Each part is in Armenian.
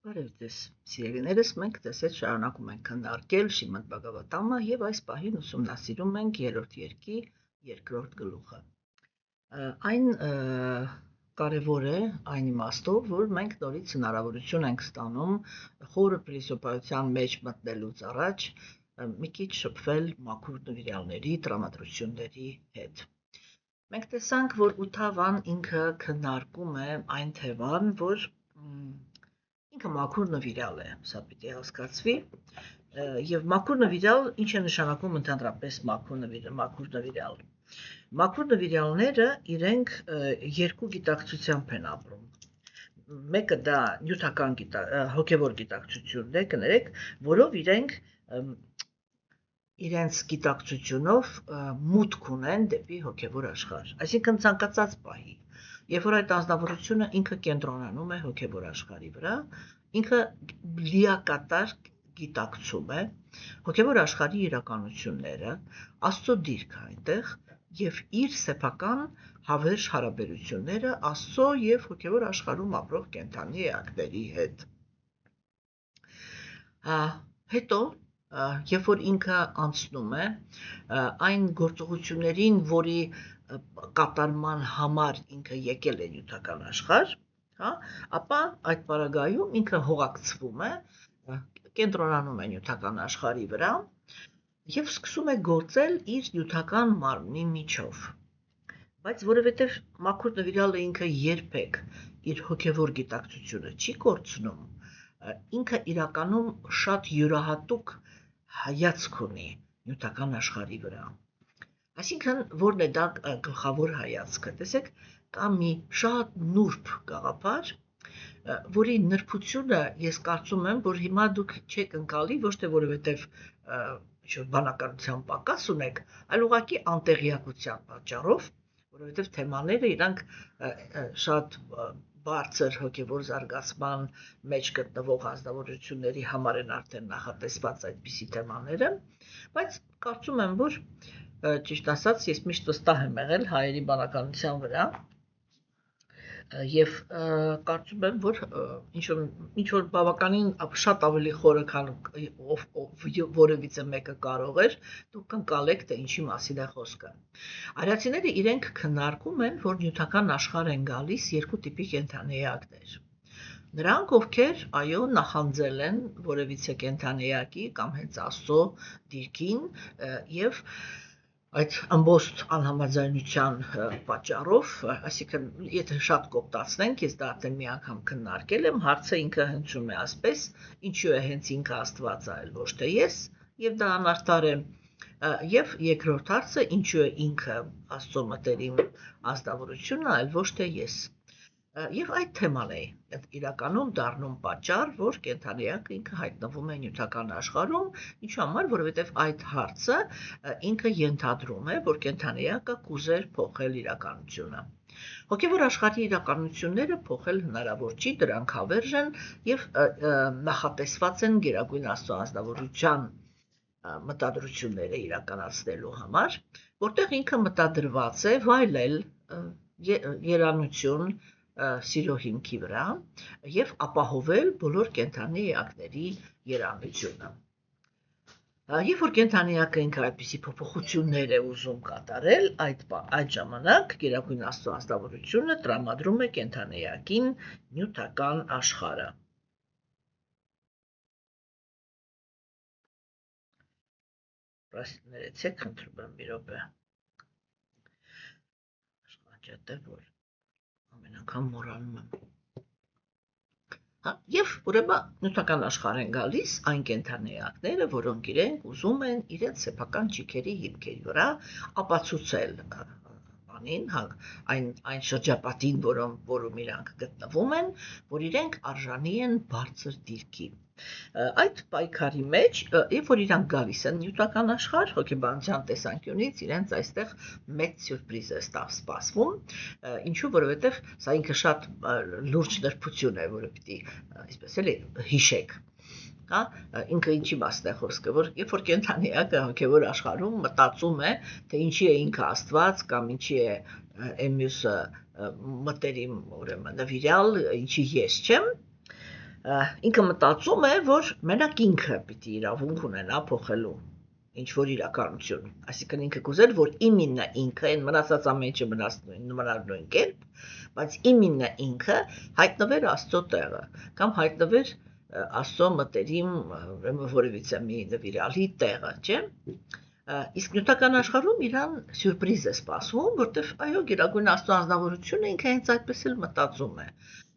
Բարև ձեզ, սիրելիներս, մենք տեսეთ շարունակում ենք քննարկել Շիմոն Բաղավատամը եւ այս պահին ուսումնասիրում ենք 3-րդ երկի 2-րդ գլուխը։ Այն կարևոր է այն իմաստով, որ մենք նորից հնարավորություն ենք ստանում խորը փիլիսոփայության մեջ մտնելուց առաջ մի քիչ շփվել մաքուր նվիրյալների տրամադրությունների հետ։ Մենք տեսանք, որ Ութավան ինքը քննարկում է այն թեման, որ ինքը մաքուր նվիրյալ է, սա պիտի հասկացվի, եւ մաքուր նվիրյալ ինչ է նշանակում ընդհանրապես մաքուր նվիրյալ։ Մաքուր նվիրյալները իրենք երկու գիտակցությամբ են ապրում։ Մեկը դա նյութական հոգևոր գիտակցությունն է, կներեք, որով իրենց գիտակցությունով մուտք ունեն դեպի հոգևոր աշխարհ։ Այսինքն ցանկացած պահի, երբ որ այդ անձնավորությունը ինքը կենտրոնանում է հոգևոր աշխարհի վրա, ինքը լիակատար գիտակցում է հոգևոր աշխարհի իրականությունները, Աստծո դիրքը այնտեղ եւ իր սեփական հավերժ հարաբերությունները Աստծո եւ հոգևոր աշխարհում ապրող կենդանի էակների հետ։ Հետո երբ որ ինքը անցնում է այն գործողություններին, որի կատարման համար ինքը եկել է նյութական աշխարհ, ապա այդ պարագայում ինքը հողակցվում է, կենտրոնանում է նյութական աշխարհի վրա եւ սկսում է գործել իր նյութական մարմնի միջով։ Բայց որովհետեւ մաքուր նվիրյալը ինքը երբեք իր հոգևոր գիտակցությունը չի կորցնում, ինքը իրականում շատ յուրահատուկ հայացք ունի նյութական աշխարհի վրա։ Այսինքն, որն է դա գլխավոր հայացքը, տեսեք, կա մի շատ նուրբ գաղափար, որի նրբությունը ես կարծում եմ, որ հիմա դուք չեք ընկալի, ոչ թե որովհետև բանականության պակաս ունեք, այլ ուղղակի անտեղյակության պատճառով, որովհետև թեմաները իրանք շատ բարձր հոգևոր զարգացման մեջ գտնվող անձնավորությունների համար են արդեն նախատեսված այդպիսի թեմաները, բայց կարծում եմ, որ ճիշտ ասած, ես միշտ վստահ եմ եղել հայերի բանականության վրա եւ կարծում եմ, որ ինչ որ բավականին շատ ավելի խորը, քան որևիցե մեկը կարող էր, դուք ընկալեք, թե ինչի մասին է խոսքը։ Արիացիները իրենք քննարկում են, որ նյութական աշխարհ են գալիս երկու տիպի կենդանի էակներ։ Նրանք, ովքեր, այո, նախանձել են որևիցե կենդանի էակի կամ հենց Աստծո դիրքին եւ այդ ամբողջ անհամաձայնության պատճառով, այսինքն, եթե շատ կոպտացնենք, ես դա արդեն մի անգամ քննարկել եմ, հարցը ինքը հնչում է ասպես, ինչու է հենց ինքը Աստված, այլ ոչ թե ես, եւ դա անարդար է, եւ երկրորդ հարցը, ինչու է ինքը Աստծո մտերիմ ազնվորությունը, այլ ոչ թե ես։ Եվ այդ թեման է իրականում դառնում պատճառ, որ կենդանիակը ինքը հայտնվում է նյութական աշխարհում, ինչու համար, որովհետև այդ հարցը ինքը ենթադրում է, որ կենդանիակը կուզեր փոխել իրականությունը։ Հոգևոր աշխարհի իրականությունները փոխել հնարավոր չի, դրանք հավերժ են եւ նախատեսված են Գերագույն Աստծո անձնավորության մտադրությունները իրականացնելու համար, որտեղ ինքը մտադրված է վայելել երանություն սիրո հիմքի վրա եւ ապահովել բոլոր կենդանի էակների երանությունը։ Երբ որ կենդանիակը ինքը այդպիսի փոփոխություններ է ուզում կատարել, այդ ժամանակ Գերագույն Աստծո անձնավորությունը տրամադրում է կենդանիակին նյութական աշխարհը։ Ներեցեք, խնդրում եմ մի րոպե։ Աշխատե որ ամեն անգամ մոռանում եմ։ Եվ ուրեմն նյութական աշխարհ են գալիս այն կենդանի էակները, որոնք իրենք ուզում են իրենց սեփական ճիքերի հիմքերի վրա ապացուցել այն շրջապատին, որում իրանք գտնվում են, որ իրենք արժանի են բարձր դիրքի։ Այդ պայքարի մեջ, երբ որ իրանք գալիս են նյութական աշխարհ, հոգեբանության տեսանկյունից իրենց այստեղ մեծ սյուրպրիզ է սպասվում, ինչու, որովհետև սա ինքը շատ լուրջ նրբություն է, որը պիտի, այսպես էլի, հիշեք։ Ինքը ինչի մասն է խոսքը, որ երբ որ կենդանիակը հոգևոր աշխարհում մտածում է, թե ինչի է ինքը Աստված կամ ինչի է մյուսը մտերիմ, ուրեմն նվիրյալ, ինչի ես չեմ, ինքը մտածում է, որ մենակ ինքը պիտի իրավունք ունենա փոխելու ինչ որ իրականություն, այսինքն ինքը կուզեր, որ իմինը ինքը, այն մնացած ամեն ինչը մնար նույն կերպ, բայց իմինը ինքը հայտնվեր Աստծո տեղը, կամ հայտնվեր Աստծո մտերիմ որևիցե մի նվիրալի տեղը, չէ՞։ Իսկ նյութական աշխարհում իրան սյուրպրիզ է սպասվում, որտեղ այո, Գերագույն Աստծո անձնավորությունը ինքը հենց այդպես էլ մտածում է։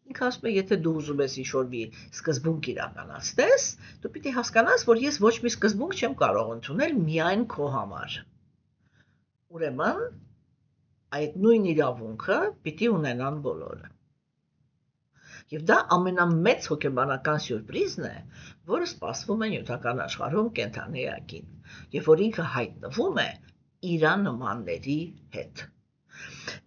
Ինքը ասում է, եթե դու ուզում ես ինչ-որ մի սկզբունք իրականացնես, դու պիտի հասկանաս, որ ես ոչ մի սկզբունք չեմ կարող ընդունել միայն քո համար։ Ուրեմն, այդ նույն իրավունքը պիտի ունենան բոլորը։ Եվ դա ամենամեծ հոգեբանական սյուրպրիզն է, որը սպասվում է նյութական աշխարհում կենդանի էակին, եւ որ ինքը հայտնվում է իր նմանների հետ։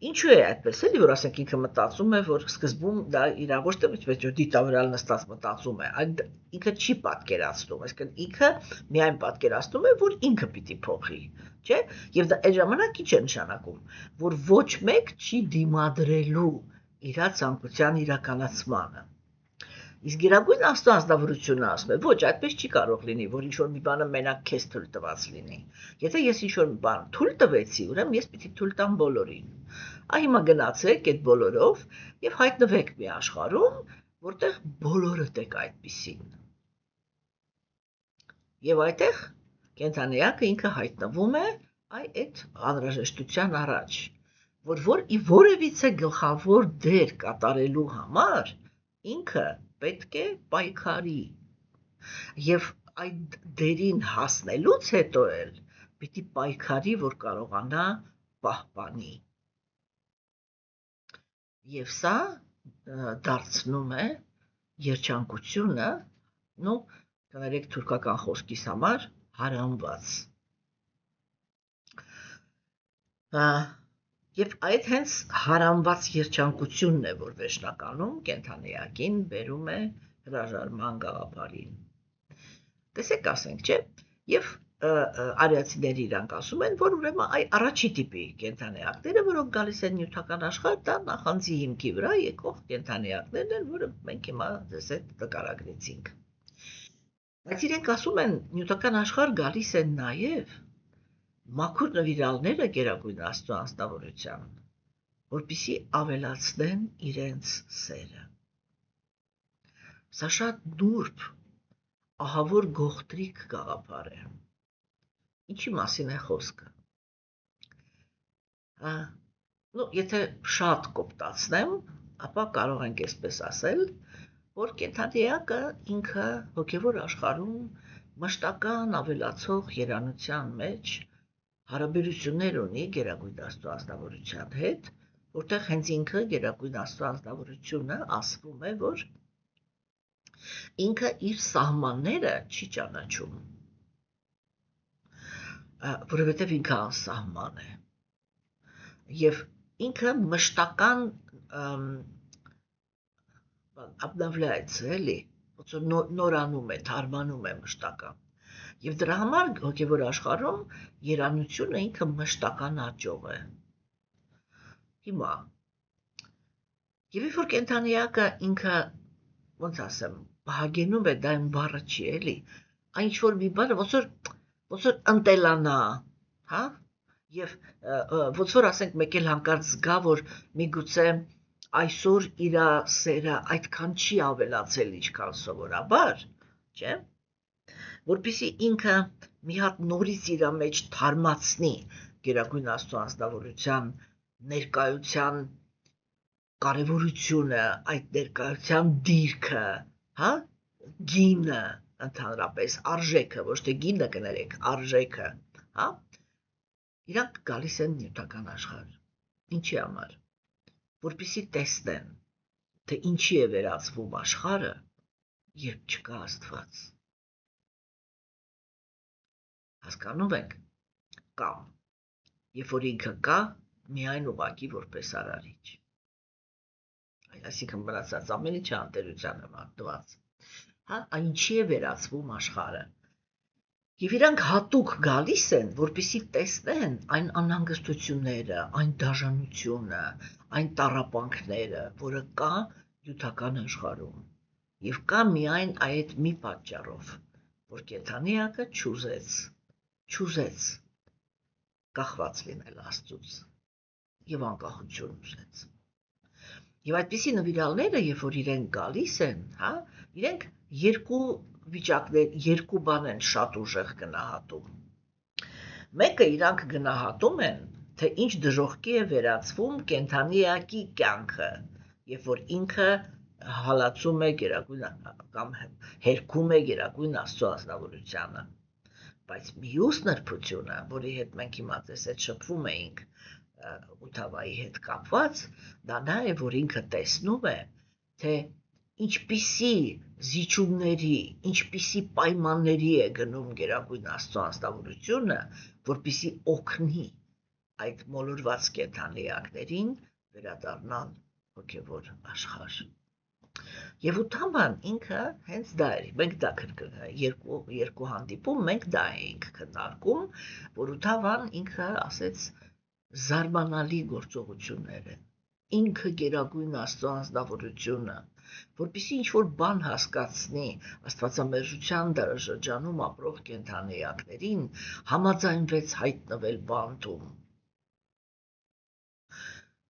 Ինչու է այդպես էլի, որ ասենք ինքը մտածում է, որ սկզբում դա իր ոչ թե ոչ դիտավորյալ նստած մտածում է, այլ ինքը չի պատկերացնում, այսինքն ինքը միայն պատկերացնում է, որ ինքը պիտի փոխի, չէ՞։ Եվ դա այդ ժամանակ ինչ է նշանակում, որ ոչ մեկ չի դիմադրելու իր ցանկության իրականացմանը։ Իսկ Գերագույն Աստծո անձնավորությունը ասում է, ոչ, այդպես չի կարող լինի, որ ինչ-որ մի բանը մենակ քեզ թույլ տված լինի։ Եթե ես ինչ-որ մի բան թույլ տվեցի, ուրեմն ես պիտի թույլ տամ բոլորին։ Հիմա գնացեք այդ բոլորով եւ հայտնվեք մի աշխարհում, որտեղ բոլորդ եք այդպիսին։ Եվ այդտեղ կենդանիակը ինքը հայտնվում է այդ անհրաժեշտության առաջ, որ ի որևիցե գլխավոր դեր կատարելու համար ինքը պետք է պայքարի, եւ այդ դերին հասնելուց հետո էլ պիտի պայքարի, որ կարողանա պահպանի։ Եվ սա դարձնում է երջանկությունը, կներեք թուրքական խոսքիս համար, հարամված։ Եվ այդ հենց հարամված երջանկությունն է, որ վերջնականում կենդանիակին բերում է հրաժարման գաղափարին։ Տեսեք, ասենք, չէ՞, եւ արիացիները իրանք ասում են, որ ուրեմն առաջի տիպի կենդանիակները, որոնք գալիս են նյութական աշխարհ, դա նախանձի հիմքի վրա եկող կենդանիակներն են, որը մենք հիմա դες հետ նկարագրեցինք։ Բայց իրենք ասում են, նյութական աշխարհ գալիս են նաեւ մաքուր նվիրալները Գերագույն Աստծո անձնավորության, որպեսզի ավելացնեն իրենց սերը։ Սա շատ նուրբ, ահավոր գողտրիկ գաղափար է։ Ինչի մասին է խոսքը։ Եթե շատ կոպտացնեմ, ապա կարող ենք այսպես ասել, որ կենդանիակը ինքը հոգևոր աշխարհում մշտական ավելացող երանության մեջ հարաբերություններ ունի Գերագույն Աստծո անձնավորության հետ, որտեղ հենց ինքը Գերագույն Աստծո անձնավորությունը ասվում է, որ ինքը իր սահմանները չի ճանաչում, որովհետև ինքը անսահման է, եւ ինքը մշտական обновляется, էլի, ոնց որ նորանում է, թարմանում է մշտական։ Եվ դրա համար հոգևոր աշխարհում երանությունը ինքը մշտական աճող է։ Հիմա եւ երբ որ կենդանիակը ինքը ոնց ասեմ, հագենում է դա այն բառը չի, էլի, այն ինչ որ մի բան ոնց որ ընտելանա, հա? Եվ ոնց որ ասենք մեկ էլ հանկարծ զգա, որ միգուցե այսօր իր սերը այդքան չի ավելացել, ինչքան սովորաբար, չէ՞։ Որպեսզի ինքը մի հատ նորից իր մեջ թարմացնի Գերագույն Աստծո անձնավորության ներկայության կարևորությունը, այդ ներկայության դիրքը, հա, գինը, ընդհանրապես արժեքը, ոչ թե գինը կներեք, արժեքը, հա, իրանք գալիս են նյութական աշխարհ։ Ինչի համար, որպեսզի տեսնեն, թե ինչի է վերածվում աշխարհը, երբ չկա Աստված։ Հասկանում եք, կամ, երբ որ ինքը կա, միայն ուղղակի որպես արարիչ։ Այսինքն մնացած ամեն ինչը անտերության է մատնված։ Հա, ինչի է վերածվում աշխարհը։ Եվ իրանք հատուկ գալիս են, որպեսզի տեսնեն այն անհանգստությունները, այն դաժանությունը, այն տառապանքները, որը կա նյութական աշխարհում։ Եվ կա միայն այդ մի պատճառով, որ կենդանիակը չուզեց կախված լինել Աստծուց եւ անկախություն ուզեց։ Եվ այդպիսի նվիրալները, երբ որ իրենք գալիս են, հա, իրենք երկու վիճակներ, երկու բան են շատ ուժեղ գնահատում։ Մեկը իրանք գնահատում են, թե ինչ դժոխքի է վերածվում կենդանիակի կյանքը, երբ որ ինքը հալածում է գերագույն կամ հերքում է գերագույն Աստծո ազնվորությանը։ Բայց մյուս նրբությունը, որի հետ մենք հիմա տեսეთ շփվում էինք Ութավայի հետ կապված, դա նա է, որ ինքը տեսնում է, թե ինչպիսի զիջումների, ինչպիսի պայմանների է գնում գերագույն Աստծո ազնվորությունը, որպիսի օգնի այդ մոլորված կենդանիակներին վերադառնալ հոգևոր աշխարհ։ Եվ Ութաման ինքը հենց դա էր, մենք դա երկու հանդիպում, մենք դա էինք քննարկում, որ Ութավան ինքը ասեց զարմանալի գործողություններ են, ինքը գերագույն Աստծո անձնավորությունը, որպեսզի ինչ-որ բան հասկացնի աստվածամերժության դարաշրջանում ապրող կենդանիակներին, համաձայնվեց հայտնվել բանտում։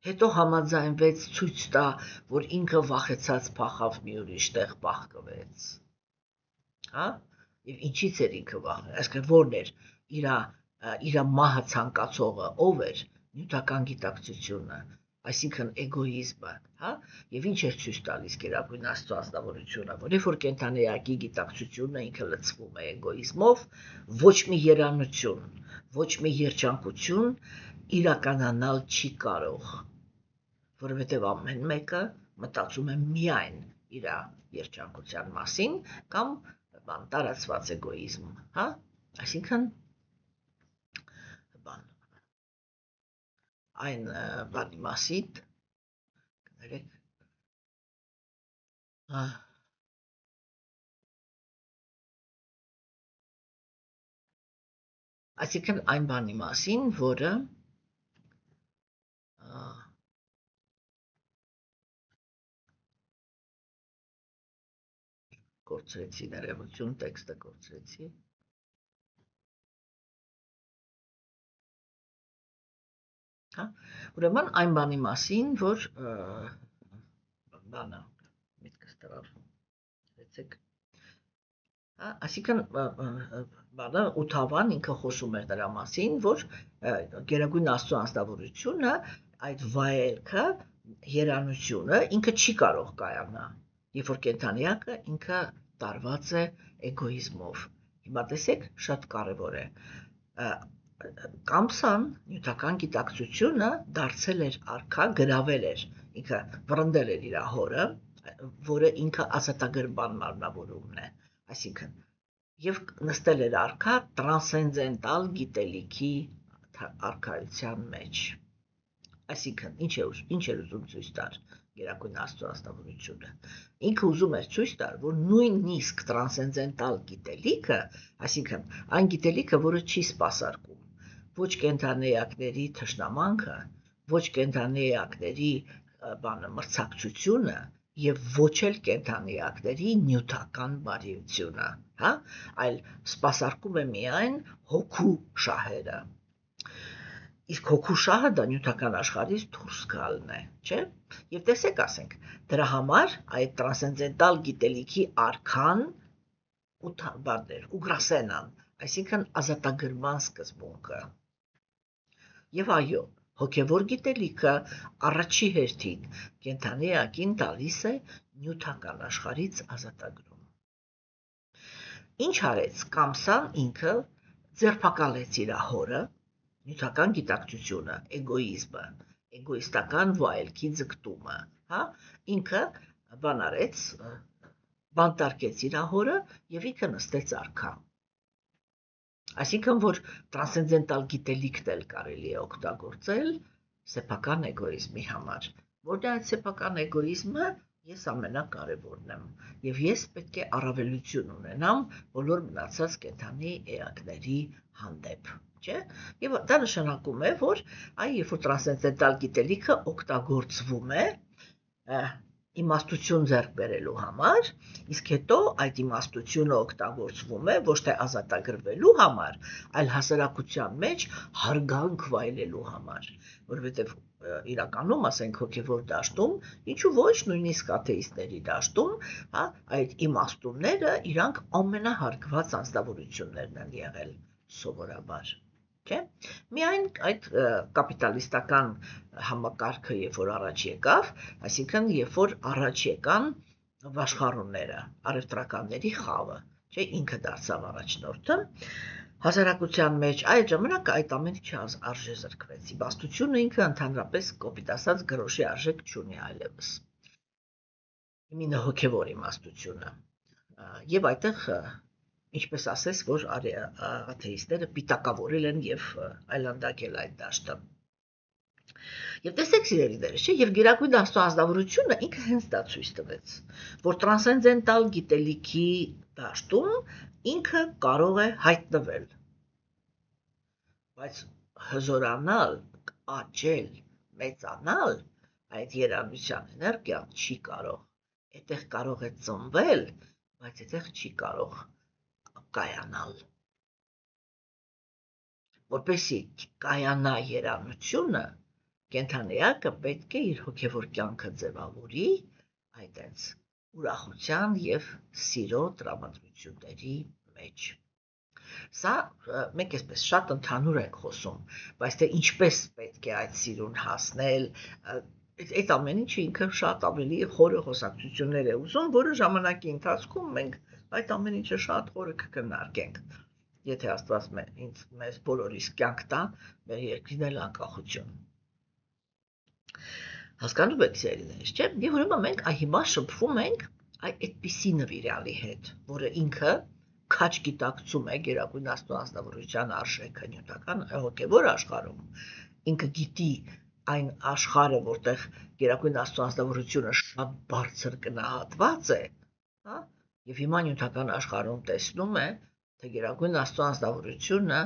Հետո համաձայնվեց ցույց տա, որ ինքը վախեցած փախավ մի ուրիշ տեղ պահկվեց։ Հա? Եվ ինչից էր ինքը վախենում, այսինքն որն էր իր մահը ցանկացողը, ով էր, նյութական գիտակցությունը, այսինքն էգոիզմը, հա? Եվ ինչ էր ցույց տալիս գերագույն Աստծո ազնվորությունը, որ երբ որ կենդանիակի գիտակցությունը ինքը լցվում է էգոիզմով, ոչ մի երանություն, ոչ մի երջանկություն իրականանալ չի կարող, որովհետև ամեն մեկը մտածում է միայն իր երջանկության մասին կամ տարածված էգոիզմ, հա? Այսինքն այն բանի մասին կներեք այսինքն այն բանի մասին, որը կորցրեցի ներողություն, տեքստը կորցրեցի։ Հա, ուրեմն այն բանի մասին, որ բանը միտքս տվավ։ Լեցեք։ Հա, այսինքն բանը Ութավան ինքը խոսում էր դրա մասին, որ գերագույն Աստծո անձնավորությունը այդ վայելքը, երանությունը ինքը չի կարող կայանա, երբ որ կենդանիակը ինքը տարված է էգոիզմով։ Հիմա տեսեք, շատ կարևոր է։ Կամսան, նյութական գիտակցությունը դարձել էր արքա, գրավել էր, ինքը վռնդել էր իր հորը, որը ինքը ազատագրման մարմնավորումն է, այսինքն եւ նստել էր արքա տրանսցենդենտալ գիտելիքի արքայության մեջ։ Այսինքն ինչ էր ուզում ցույց տալ գերագույն Աստծո ազնվորությունը։ Ինքը ուզում էր ցույց տալ, որ նույնիսկ տրանսցենդենտալ գիտելիքը, այսինքն այն գիտելիքը, որը չի սպասարկում ոչ կենդանիակների թշնամանքը, ոչ կենդանիակների մրցակցությունը եւ ոչ էլ կենդանիակների նյութական բարիությունը, հա, այլ սպասարկում է միայն հոգու շահերը։ Իսկ հոգու շահը դա նյութական աշխարհից դուրս գալն է, չէ՞։ Եվ տեսեք, ասենք, դրա համար այդ տրանսցենդենտալ գիտելիքի արքան ուգրասենան, այսինքն ազատագրման սկզբունքը։ Եվ այո, հոգևոր գիտելիքը առաջի հերթին կենդանիակին տալիս է նյութական աշխարհից ազատագրում։ Ինչ արեց Կամսան ինքը ձերբակալեց իր հորը, նյութական գիտակցությունը, էգոիզմը, էգոիստական վայելքի ձգտումը, հա, ինքը բան արեց, բանտարկեց իր հորը եւ ինքը նստեց արքա։ Այսինքն, որ տրանսցենդենտալ գիտելիքն էլ կարելի է օգտագործել սեփական էգոիզմի համար, որն է այդ սեփական էգոիզմը, ես ամենակարևորն եմ, եւ ես պետք է առավելություն ունենամ բոլոր մնացած կենդանի էակների հանդեպ, չէ՞։ Եվ դա նշանակում է, որ այ երբ որ տրանսցենդենտալ գիտելիքը օգտագործվում է, իմաստություն ձեռք բերելու համար, իսկ հետո այդ իմաստությունը օգտագործվում է ոչ թե ազատագրվելու համար, այլ հասարակության մեջ հարգանք վայելելու համար, որովհետև իրականում, ասենք հոգևոր դաշտում, ինչու ոչ նույնիսկ աթեիստների դաշտում, հա, այդ իմաստունները իրանք ամենահարգված անձնավորություններն են եղել սովորաբար։ Չէ՞։ Միայն այդ կապիտալիստական համակարգը երբ որ առաջ եկավ, այսինքն երբ որ առաջ եկան վաշխառունները, առևտրականների խավը, չէ, ինքը դարձավ առաջնորդը, հասարակության մեջ այդ ժամանակ այդ ամեն ինչը արժե զրկվեց։ Իմաստությունը ինքը ընդհանրապես կոպիտ ասած գրոշի արժեք չունի այլևս։ Իմինը հոգևոր իմաստությունը։ Եվ այդտեղ ինչպես ասես, որ աթեիստները պիտակավորել են եւ այլանդակել այդ դաշտը։ Եվ տեսեք սիրելիներս, չէ, եւ գերագույն Աստծո ազնվորությունը ինքը հենց դա ցույց տվեց, որ տրանսցենդենտալ գիտելիքի դաշտում ինքը կարող է հայտնվել, բայց հզորանալ, աճել, մեծանալ այդ երանության էներգիան չի կարող։ Այդտեղ կարող է ծնվել, բայց այդտեղ չի կարող կայանալ։ Որպեսզի կայանա երանությունը, կենդանիակը պետք է իր հոգևոր կյանքը ձևավորի այդպես ուրախության եւ սիրո տրամադրությունների մեջ։ Սա մենք այսպես շատ ընդհանուր ենք խոսում, բայց թե ինչպես պետք է այդ սիրուն հասնել, այդ ամեն ինչը ինքը շատ ավելի խորը խոսակցություններ է ուզում, որը ժամանակի ընթացքում մենք այդ ամեն ինչը շատ խորը կքննարկենք, եթե Աստված մեզ բոլորիս կյանք տա, մեր երկրին էլ անկախություն։ Հասկանում եք սիրելիներս, չէ՞։ Եվ ուրեմն մենք հիմա շփվում ենք այդպիսի նվիրյալի հետ, որը ինքը քաչ գիտակցում է գերագույն Աստծո անձնավորության արժեքը նյութական հոգևոր աշխարհում։ Ինքը գիտի այն աշխարհը, որտեղ գերագույն Աստծո անձնավորությունը շատ բարձր գնահատված է, հա, եւ հիմա նյութական աշխարհում տեսնում է, թե գերագույն Աստծո անձնավորությունը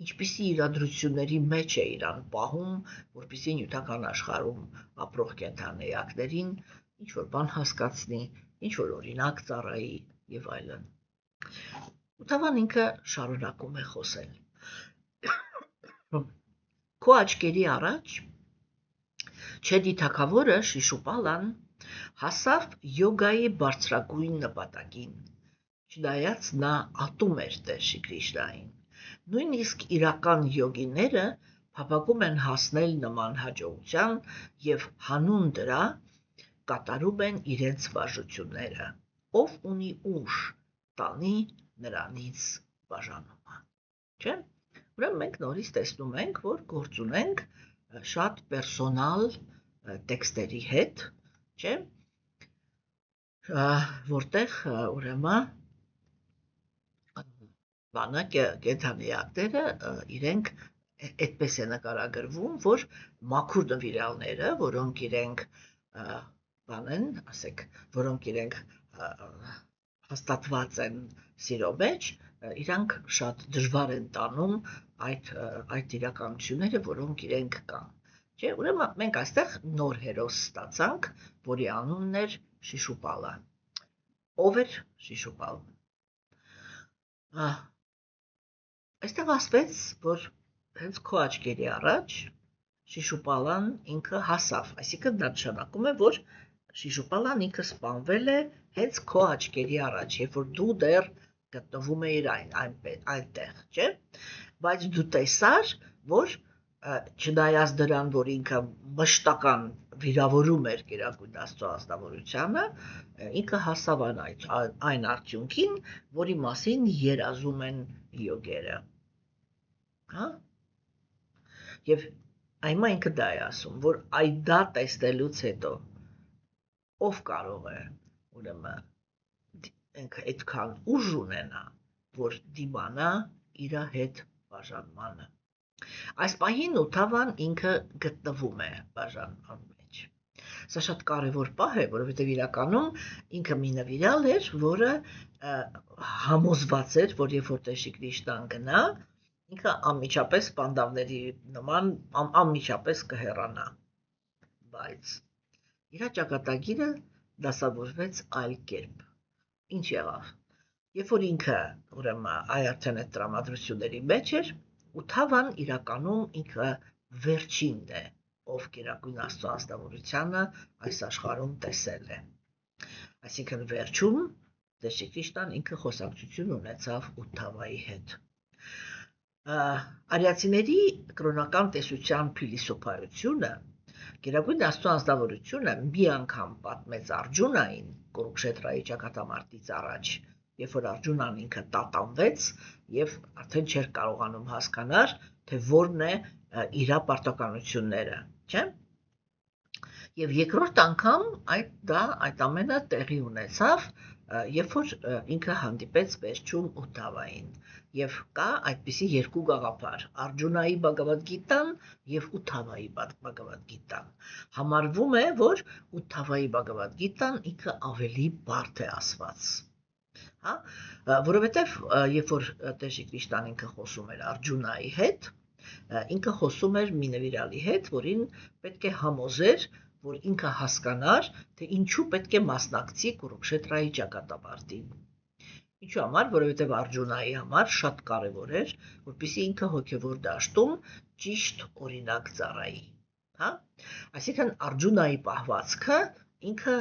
ինչպիսի իրադրությունների մեջ է իրան պահում, որպեսզի նյութական աշխարհում ապրող կենդանիակներին ինչ որ բան հասկացնի, ինչ որ օրինակ ծառայի եւ այլն։ Ու թավան ինքը շարունակում է խոսել։ Քո աչքերի առաջ Չեդի թագավորը Շիշուպալան հասավ յոգայի բարձրագույն նպատակին, չնայած նա ատում էր Տեր Շի Կրիշնային։ Նույնիսկ իրական յոգիները փափագում են հասնել նման հաջողության եւ հանուն դրա կատարում են իրենց վարժությունները, ով ունի ուժ տանի նրանից բաժանումը, չէ՞։ Ուրեմն մենք նորից տեսնում ենք, որ գործ ունենք շատ պերսոնալ տեքստերի հետ, չէ՞, որտեղ ուրեմն բանը կենդանիակները իրենք այդպես է նկարագրվում, որ մաքուր նվիրալները, որոնք իրենք բանեն, ասեք, որոնք իրենք հաստատված են սիրո մեջ, իրանք շատ դժվար են տանում այդ իրականությունները, որոնք իրենք կան։ Չէ, ուրեմն մենք այստեղ նոր հերոս ստացանք, որի անունն էր Շիշուպալը։ Ով էր Շիշուպալը։ Այստեղ ասվեց, որ հենց քո աչքերի առաջ Շիշուպալան ինքը հասավ, այսինքն դա նշանակում է, որ Շիշուպալան ինքը սպանվել է հենց քո աչքերի առաջ, երբ որ դու դեռ գտնվում էիր այնտեղ, չէ՞։ Բայց դու տեսար, որ չնայած դրան, որ ինքը մշտական վիրավորում էր գերագույն Աստծո ազնվորությանը, ինքը հասավ այն արդյունքին, որի մասին երազում են յոգերը։ Հա։ Եվ այմա ինքը դա է ասում, որ այդ դա տեսնելուց հետո ով կարող է ուրեմն ինքը այդքան ուժ ունենա, որ դիմանա իր հետ բաժանմանը։ Այս պահին Օթավան ինքը գտնվում է բաժանման մեջ։ Սա շատ կարևոր պահ է, որովհետև իրականում ինքը մի նվիրյալ էր, որը համոզված էր, որ երբ որ Տեր Շի Կրիշնան գնա, ինքը անմիջապես պանդավների նման անմիջապես կհեռանա։ Բայց իր ճակատագիրը դասավորվեց այլ կերպ։ Ինչ եղավ։ Երբ որ ինքը ուրեմն այ այդ տրամադրությունների մեջ էր, ու Թավան իրականում ինքը վերջինն է, ով Գերագույն Աստծո ազնվորությանը այս աշխարհում տեսել է։ Այսինքն վերջում Տեր Քրիստոսն ինքը խոսակցություն ունեցավ Թավայի հետ։ Արիացիների կրոնական տեսության փիլիսոփայությունը Գերագույն Աստծո ազնվորությունը մի անգամ պատմեց Արգջունային Կուրուքշետրայի ճակատամարտից առաջ, երբ որ Արգջունան ինքը տատանվեց եւ արդեն չէր կարողանում հասկանալ, թե որն է իր պարտականությունները, չէ՞։ Եվ երկրորդ անգամ այդ ամենը տեղի ունեցավ, երբ որ ինքը հանդիպեց վերջում Թավային, եւ կա այդպիսի երկու գաղափար՝ Արգջունայի Բhagavad Gita-ն եւ Թավայի Bhagavad Gita-ն։ Համարվում է, որ Թավայի Bhagavad Gita-ն ինքը ավելի բարդ է ասված, հա, որովհետեւ երբ որ Տեր Քրիստոսն ինքը խոսում էր Արգջունայի հետ, ինքը խոսում էր մի նվիրալի հետ, որին պետք է համոզեր, որ ինքը հասկանար, թե ինչու պետք է մասնակցի Կուրուքշետրայի ճակատամարտին։ Ինչու համար, որովհետև Արգջունայի համար շատ կարևոր էր, որպեսզի ինքը հոգևոր դաշտում ճիշտ օրինակ ծառայի, հա։ Այսինքն Արգջունայի պահվածքը ինքը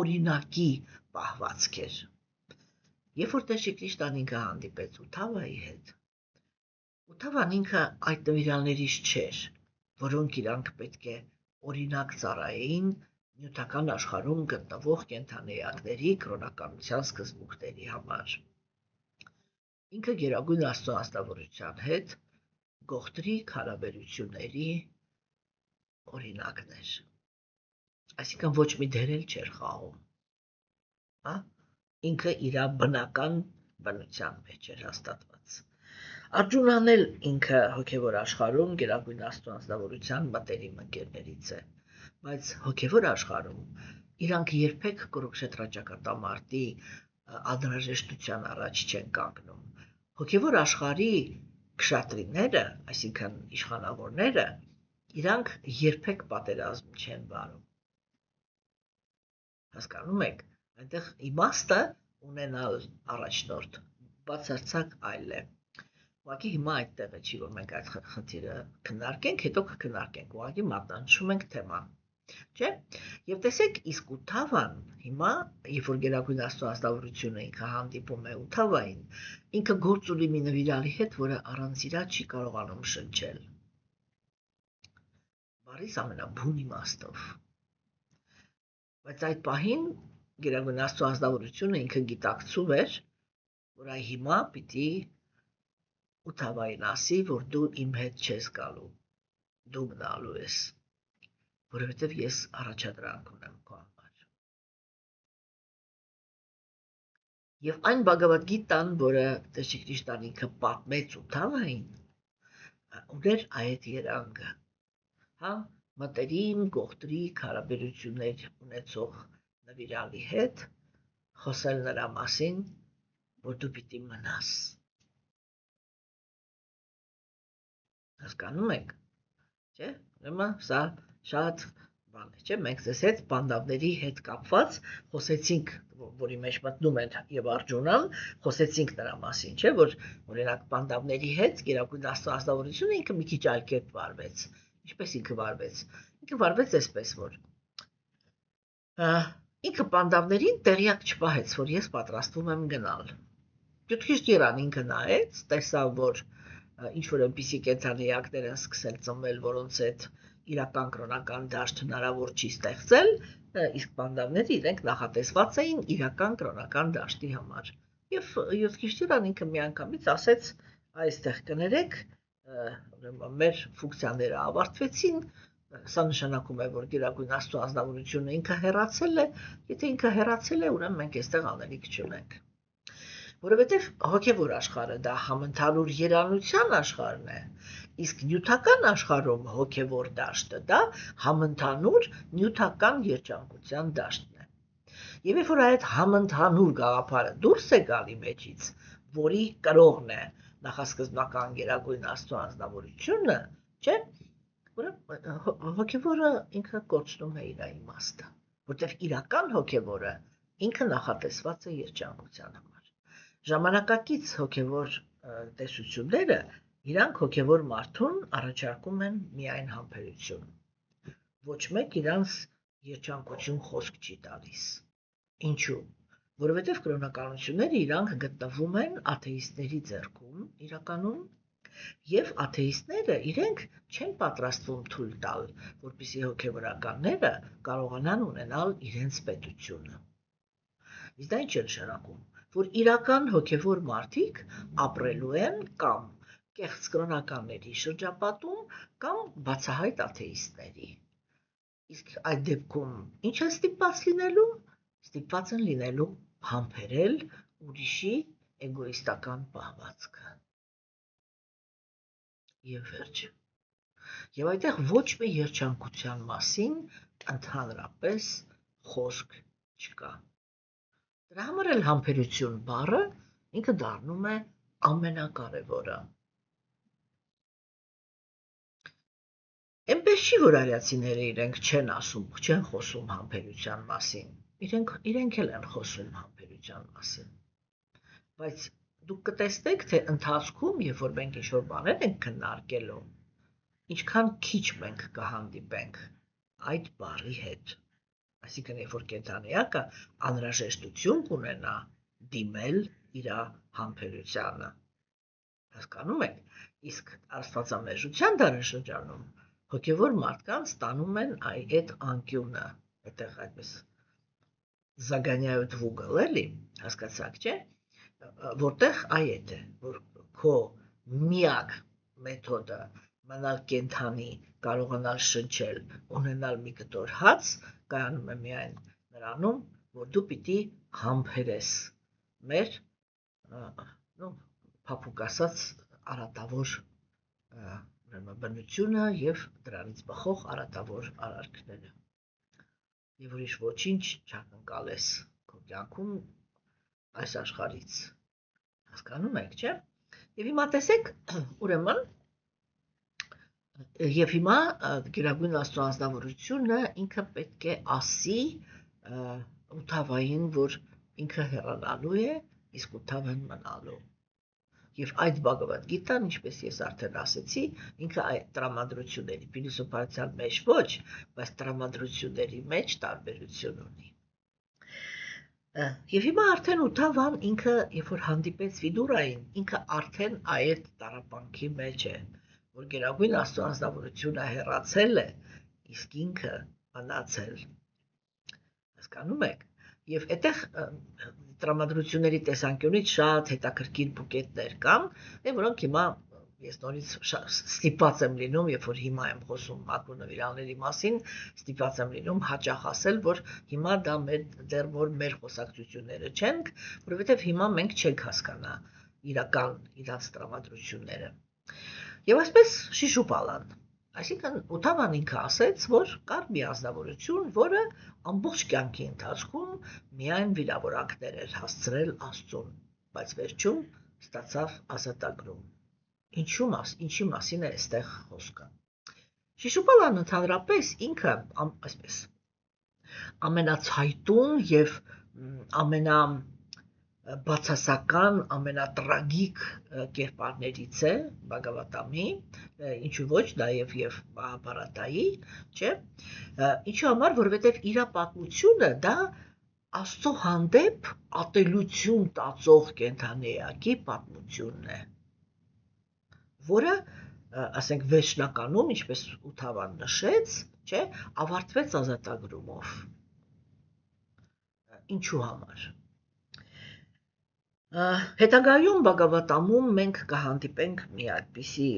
օրինակի պահվածք էր։ Երբ որ Տեր Քրիստոսն ինքը հանդիպեց Թավայի հետ, Թավան ինքը այդ նվիրալներից չէր, որոնք իրանք պետք է օրինակ ծառայեին նյութական աշխարհում գտնվող կենդանեակների կրոնականության սկզբունքների համար։ Ինքը Գերագույն Աստծո ազնվորության հետ գողտրի հարաբերությունների օրինակն էր։ Այսինքն ոչ մի դեր էլ չէր խաղում, հա։ Ինքը իր բնական բնության մեջ էր հաստատված։ Արգջունան էլ ինքը հոգևոր աշխարհում Գերագույն Աստծո ազնվորության մտերիմ ընկերներից է, բայց հոգևոր աշխարհում իրանք երբեք Կուրուքշետրա ճակատամարտի անհրաժեշտության առաջ չեն կանգնում։ Հոգևոր աշխարհի քշատրիները, այսինքն իշխանավորները, իրանք երբեք պատերազմ չեն վարում։ Հասկանում եք, այնտեղ իմաստը ունենալ առաջնորդ բացարձակ այլ է։ Ուղղակի հիմա այդտեղ է չի, որ մենք այդ խնդիրը քննարկենք, հետո կքննարկենք, ուղղակի մատնանշում ենք թեման, չէ՞։ Եվ տեսեք, իսկ Թավան հիմա, երբ որ Գերագույն Աստծո ազնվորությունը ինքը հանդիպում է Թավային, ինքը գործ ունի մի նվիրալի հետ, որը առանց իրա չի կարողանում շնչել։ Բարիս ամենաբուն իմաստով։ Բայց այդ պահին Գերագույն Աստծո ազնվորությունը ինքը գիտակցում էր, որ այ հիմա պիտի Թավային ասի, որ դու իմ հետ չես գալու, դու մնալու ես, որովհետև ես առաջադրանք ունեմ քո համար։ Եվ այն Bhagavad Gita-ն, որը Տեր Քրիստոսն ինքը պատմեց Թավային, ուներ այդ երանգը, հա, մտերիմ գողտրի հարաբերություններ ունեցող նվիրալի հետ խոսել նրա մասին, որ դու պիտի մնաս։ Հասկանում եք, չէ՞։ Ուրեմն սա շատ բան է, չէ՞։ Մենք ձեզ հետ պանդավների հետ կապված խոսեցինք, որի մեջ մտնում են եւ Արգջունան, խոսեցինք նրա մասին, չէ՞, որ օրինակ պանդավների հետ Գերագույն Աստծո ազնվորությունը ինքը մի քիչ այլ կերպ վարվեց։ Ինչպես ինքը վարվեց։ Ինքը վարվեց այսպես, որ ինքը պանդավներին տեղյակ չպահեց, որ ես պատրաստվում եմ գնալ։ Յուտքիշտիրան ինքը նայեց, տեսավ, որ ինչ-որ այնպիսի կենդանեակներ են սկսել ծնվել, որոնց հետ իրական կրոնական դաշտ հնարավոր չի ստեղծել, իսկ պանդավները իրենք նախատեսված էին իրական կրոնական դաշտի համար։ Եվ Յուտքիշտիրան ինքը միանգամից ասեց, այստեղ կներեք, ուրեմն մեր ֆունկցիաները ավարտվեցին, սա նշանակում է, որ Գերագույն Աստծո ազնվորությունը ինքը հեռացել է, եթե ինքը հեռացել է, ուրեմն մենք այստեղ անելիք չունենք։ Որովհետև հոգևոր աշխարհը դա համընդհանուր երանության աշխարհն է, իսկ նյութական աշխարհում հոգևոր դաշտը դա համընդհանուր նյութական երջանկության դաշտն է։ Եվ երբ որ այդ համընդհանուր գաղափարը դուրս է գալի մեջից, որի կրողն է նախասկզբնական Գերագույն Աստծո ազնվորությունը, չէ՞, ուրեմն հոգևորը ինքը կորցնում է իր իմաստը։ որտեղ իրական հոգևորը ինքը նախատեսված է երջանկության համար։ Ժամանակակից հոգևոր տեսությունները իրանք հոգևոր մարդուն առաջարկում են միայն համբերություն։ Ոչ մեկ իրանց երջանկություն խոսք չի տալիս։ Ինչու՞։ Որովհետև կրոնականությունները իրանք գտնվում են աթեիստների ձեռքում իրականում, եւ աթեիստները իրենք չեն պատրաստվում թույլ տալ, որպեսզի հոգևորականները կարողանան ունենալ իրենց պետությունը։ Իսկ դա ինչ է նշանակում, որ իրական հոգևոր մարդիկ ապրելու են կամ կեղծ կրոնականների շրջապատում կամ բացահայտ աթեիստների։ Իսկ այդ դեպքում ինչ է ստիպված լինելու։ Ստիպված են լինելու համբերել ուրիշի էգոիստական պահվածքը։ Եվ վերջը։ Եվ այդտեղ ոչ մի երջանկության մասին ընդհանրապես խոսք չկա։ Դրա համար էլ համբերություն բառը ինքը դառնում է ամենակարևորը։ Էնպես չի, որ արիացիները իրենք չեն խոսում համբերության մասին։ Իրենք էլ են խոսում համբերության մասին։ Բայց դուք կտեսնեք, թե ընթացքում, երբ որ մենք ինչ-որ բաներ ենք քննարկելու, ինչքան քիչ մենք կհանդիպենք այդ բառի հետ։ Այսինքն, երբ որ կենդանիակը անհրաժեշտություն կունենա դիմել իր համբերությանը։ Հասկանում եք, իսկ աստվածամերժության դարաշրջանում հոգևոր մարդկանց տանում են այդ անկյունը, այդտեղ այդպես զագանյայոտ վուգլ էլի, հասկացաք, չէ, որտեղ այդ է, որ քո միակ մեթոդը մնալ կենդանի, կարողանալ շնչել, ունենալ մի կտոր հաց, կայանում է միայն նրանում, որ դու պիտի համբերես մեր, փափուկ ասած, արատավոր բնությունը եւ դրանից բխող արատավոր արարքները։ Եվ ուրիշ ոչինչ չակնկալես քո կյանքում այս աշխարհից։ Հասկանում եք, չէ՞։ Եվ հիմա տեսեք, ուրեմն, եւ հիմա Գերագույն Աստծո անձնավորությունը ինքը պետք է ասի Ութավային, որ ինքը հեռանալու է, իսկ Ութավն մնալու։ Եվ այդ Բhagavad Gita-ն, ինչպես ես արդեն ասեցի, ինքը այդ տրամադրությունների փիլիսոփայության մեջ ոչ, բայց տրամադրությունների մեջ տարբերություն ունի։ Եվ հիմա արդեն Ութավան ինքը, երբ որ հանդիպեց Վիդուրային, ինքը արդեն այդ տառապանքի մեջ է, որ Գերագույն Աստծո անձնավորությունը հեռացել է, իսկ ինքը մնացել։ Հասկանում եք։ Եվ այդտեղ տրամադրությունների տեսանկյունից շատ հետաքրքիր բուկետներ կան, որոնք հիմա ես նորից ստիպված եմ լինում, երբ որ հիմա եմ խոսում մակրոնավիրալների մասին, ստիպված եմ լինում հաճախ ասել, որ հիմա դա դեռ որ մեր խոսակցությունները չենք, որովհետև հիմա մենք չենք հասկանա իրական իրաց տրամադրությունները։ Եվ այսպես շիշուպալան։ Այսինքն Ութավան ինքը ասեց, որ կար մի ազնվորություն, որը ամբողջ կյանքի ընթացքում միայն վիրավորանքներ էր հասցրել Աստծուն, բայց վերջում ստացավ ազատագրում։ Ինչի մասին է այստեղ խոսքը։ Շիշուպալան ընդհանրապես ինքը այսպես ամենացայտուն եւ ամենաբացասական, ամենատրագիկ կերպարներից է Բhagavatam-ի, ինչու ոչ, նաև եւ Մահաբարատայի, չէ՞, ինչու համար, որովհետեւ իր պատմությունը դա Աստծո հանդեպ ատելություն տածող կենդանիակի պատմությունն է, որը, ասենք, վերջնականում, ինչպես Ութավան նշեց, չէ, ավարտվեց ազատագրումով։ Ինչու համար։ Հետագայում Բhagavatam-ում մենք կհանդիպենք մի այդպիսի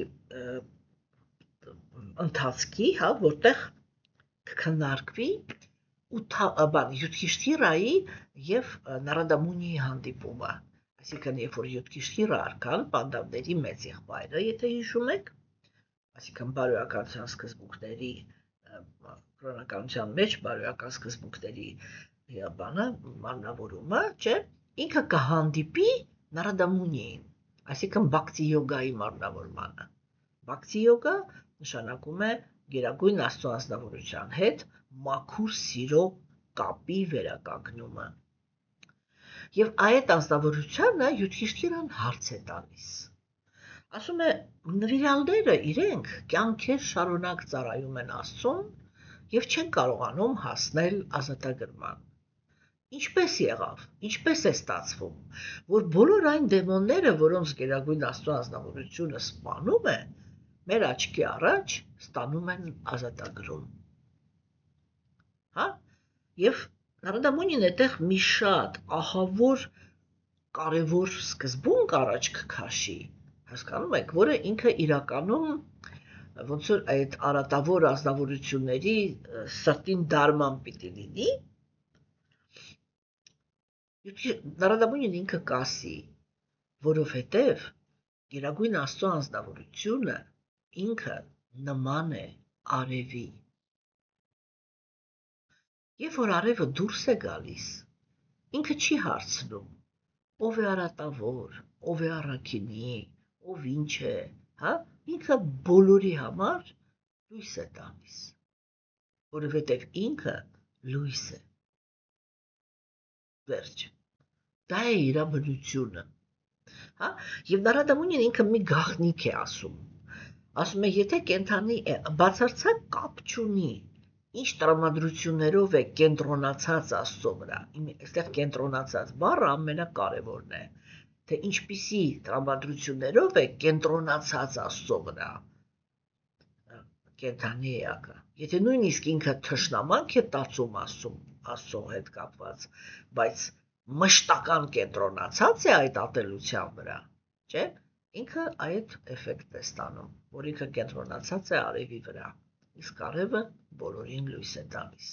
ընթացքի, հա, որտեղ կքննարկվի Յուդհիշթիրայի եւ Նարադա Մունիի հանդիպումը։ Այսինքն, երբ որ Յուդհիշթիրը արքան, պանդավների մեծ եղբայրը, եթե հիշում եք, այսինքն բարոյականության սկզբունքների, կրոնականության մեջ բարոյական սկզբունքների բանը, մարմնավորումը, չէ, ինքը կհանդիպի Նարադա Մունիին, այսինքն Բhakti Yoga-ի մարմնավորմանը։ Բhakti Yoga նշանակում է Գերագույն Աստծո անձնավորության հետ մաքուր սիրո կապի վերականգնումը։ Եվ այդ անձնավորությանը Յուդհիշթիրան հարց է տալիս։ Ասում է, նվիրալները իրենք կյանքեր շարունակ ծառայում են Աստծուն եւ չեն կարողանում հասնել ազատագրման։ Ինչպես եղավ, ինչպես է ստացվում, որ բոլոր այն դեմոնները, որոնց Գերագույն Աստծո անձնավորությունը սպանում է, մեր աչքի առաջ ստանում են ազատագրում։ Հա? Եվ Նարադամունին այդտեղ մի շատ ահավոր կարևոր սկզբունք առաջ կքաշի, հասկանում եք, որը ինքը իրականում ոնց որ այդ արատավոր ազնվորությունների սրտին դարման պիտի լինի, Նարադամունին ինքը կասի, որովհետև Գերագույն Աստծո անձնավորությունը ինքը նման է արևի։ Երբ որ արևը դուրս է գալիս, ինքը չի հարցնում, ով է արատավոր, ով է առաքինի, ով ինչ է, հա? Ինքը բոլորի համար լույս է տալիս, որովհետև ինքը լույս է։ Վերջ։ Դա է իր բնությունը։ Հա? Եվ Նարադամունին ինքը մի գաղտնիք է ասում։ Ասում է, եթե կենթանի բացարձակ կապ չունի, ինչ տրամադրություններով է կենտրոնացած Աստծո վրա։ Այստեղ կենտրոնացած բառը ամենակարևորն է, թե ինչպիսի տրամադրություններով է կենտրոնացած Աստծո վրա կենթանի էակը։ Եթե նույնիսկ ինքը թշնամանք է տածում Աստծո հետ կապված, բայց մշտական կենտրոնացած է այդ ատելության վրա, չէ՞, ինքը այդ էֆեկտն է ստանում, որ ինքը կենտրոնացած է արևի վրա, իսկ արևը բոլորին լույս է տալիս,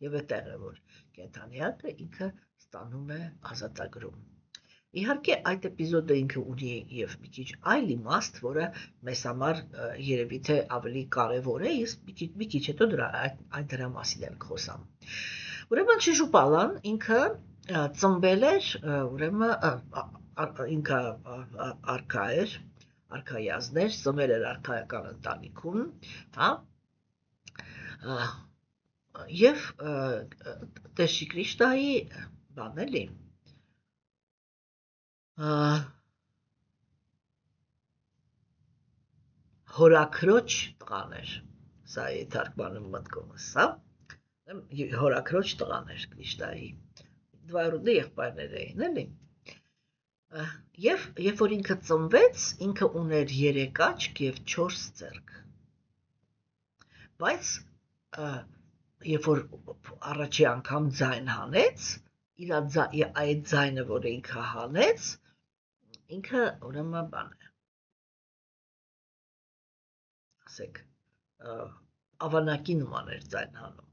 եւ այդտեղ է, որ կենթանիակը ինքը ստանում է ազատագրում։ Իհարկե այդ էպիզոդը ինքը ունի եւ մի քիչ այլ իմաստ, որը մեզ համար երևի թե ավելի կարեւոր է, իսկ մի քիչ հետո դրա մասին էլ կխոսամ։ Ուրեմն Շիշուպալան ինքը ծնվել էր, ուրեմն ինքը արքա էր, արքայազներ, ծնվել էր արքայական ընտանիքում, հա, եւ Տեր Քրիստոսի բան էլի հորաքրոջ տղան էր, սա է թարգմանում մտքումս, հա, հորաքրոջ տղան էր Քրիստոսի, դվայրուդի եղբայրներ էին, էլի, եւ երբ որ ինքը ծնվեց, ինքը ուներ 3 աչք եւ 4 ձեռք, բայց երբ որ առաջի անգամ ձայն հանեց, այդ ձայնը, որ ինքը հանեց, ինքը ուրեմն բան է, ասեք, ավանակի նման էր ձայն հանում,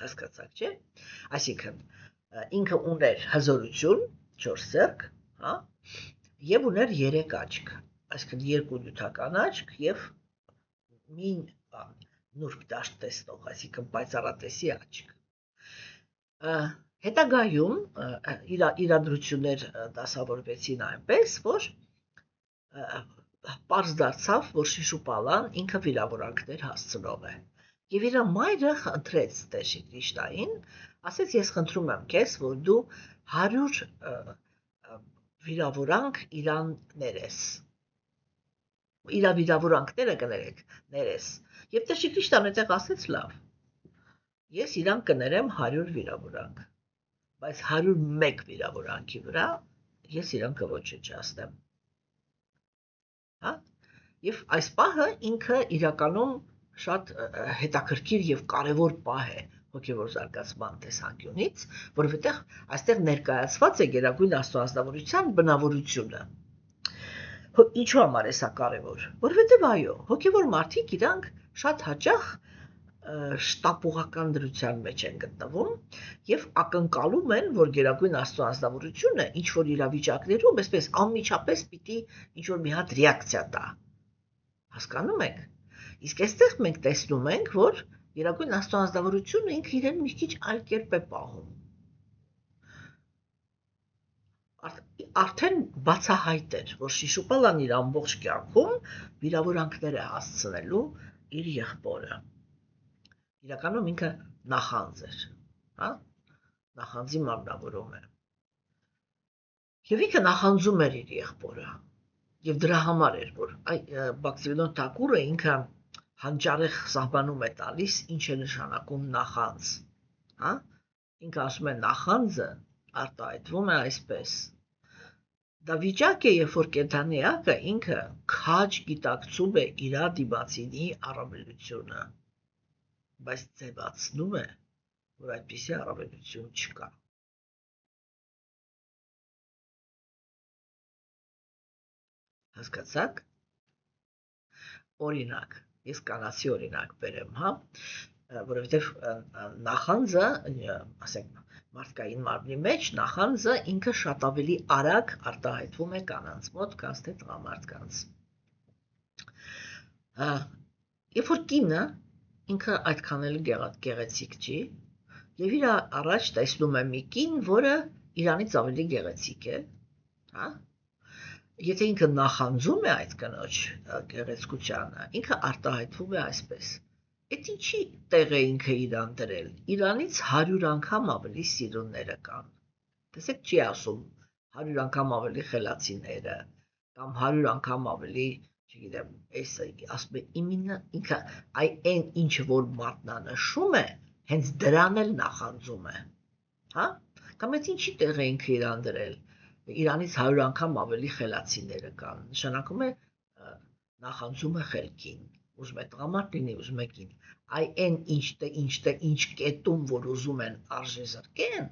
հասկացաք, չէ՞, այսինքն, ինքը ուներ հզորություն, 4 ձեռք, հա, եւ ուներ 3 աչք, այսինքն 2 նյութական աչք եւ մի նուրբ դաշտ տեսնող, այսինքն պայծառատեսի աչք։ Հետագայում իրադրություններ դասավորվեցին այնպես, որ պարզ դարձավ, որ Շիշուպալան ինքը վիրավորանքներ հասցնող է։ Եվ իր մայրը խնդրեց Տեր Քրիստոսին, ասեց, ես խնդրում եմ քեզ, որ դու 100 վիրավորանք իրան ներես։ Իր վիրավորանքները կներես։ Եվ Տեր Քրիստոսն այդտեղ ասեց, լավ, ես իրան կներեմ 100 վիրավորանք, բայց 101 վիրավորանքի վրա ես իրան կոչնչացնեմ։ Հա? Եվ այս պահը ինքը իրականում շատ հետաքրքիր եւ կարեւոր պահ է հոգեվոր զարգացման տեսանկյունից, որովհետեւ այստեղ ներկայացված է Գերագույն Աստծո անձնավորության բնավորությունը։ Ինչու համար է սա կարևոր, որովհետև այո, հոգևոր մարդիկ իրանք շատ հաճախ շտապողական դրության մեջ են գտնվում եւ ակնկալում են, որ Գերագույն Աստծո անձնավորությունը ինչ որ իրավիճակներում այսպես անմիջապես պիտի ինչ որ մի հատ ռեակցիա տա։ Հասկանում եք։ Իսկ այստեղ մենք տեսնում ենք, որ Գերագույն Աստծո անձնավորությունը ինքը իրեն մի քիչ այլ կերպ է պահում։ Արդեն բացահայտ էր, որ Շիշուպալան իր ամբողջ կյանքում վիրավորանքներ է հասցնելու իր եղբորը։ Իրականում ինքը նախանձ էր, հա, նախանձի մարմնավորում է։ Եվ ինքը նախանձում էր իր եղբորը, եւ դրա համար էր, որ Բաքսիմեդոն Թակուրը ինքը հանճարեղ սահմանում է տալիս, ինչ է նշանակում նախանձ, հա, ինքը ասում է նախանձը արտահայտվում է այսպես. դա վիճակ է, երբ որ կենդանիակը ինքը քաջ գիտակցում է իր դիմացինի առավելությունը, բայց ձևացնում է, որ այդպիսի առավելություն չկա։ Հասկացաք։ Օրինակ, ես կանացի օրինակ բերեմ, հա, որովհետև նախանձը, ասենք, մարդկային մարմնի մեջ նախանձը ինքը շատ ավելի արագ արտահայտվում է կանանց մոտ, քան թե տղամարդկանց։ Երբ որ կինը ինքը այդքան էլ գեղեցիկ չի, եւ իր առաջ տեսնում է մի կին, որը իրանից ավելի գեղեցիկ է, հա, եթե ինքը նախանձում է այդ կնոջ գեղեցկությանը, ինքը արտահայտվում է այսպես. Էդ ինչի տեղ է ինքը իրան դրել, իրանից 100 անգամ ավելի սիրունները կան, տեսեք չի ասում 100 անգամ ավելի խելացիները, կամ 100 անգամ ավելի, չգիտեմ, ասում է ինքը այն ինչը որ մատնանշում է, հենց դրան էլ նախանձում է, հա, կամ այդ ինչի տեղ է ինքը իրան դրել, իրանից 100 անգամ ավելի խելացիները կան, նշանակում է նախանձում է խելքին, ուզում է տղամարդ լինի, ուզում է կին, այն ինչ կետում, որ ուզում են արժեզրկեն,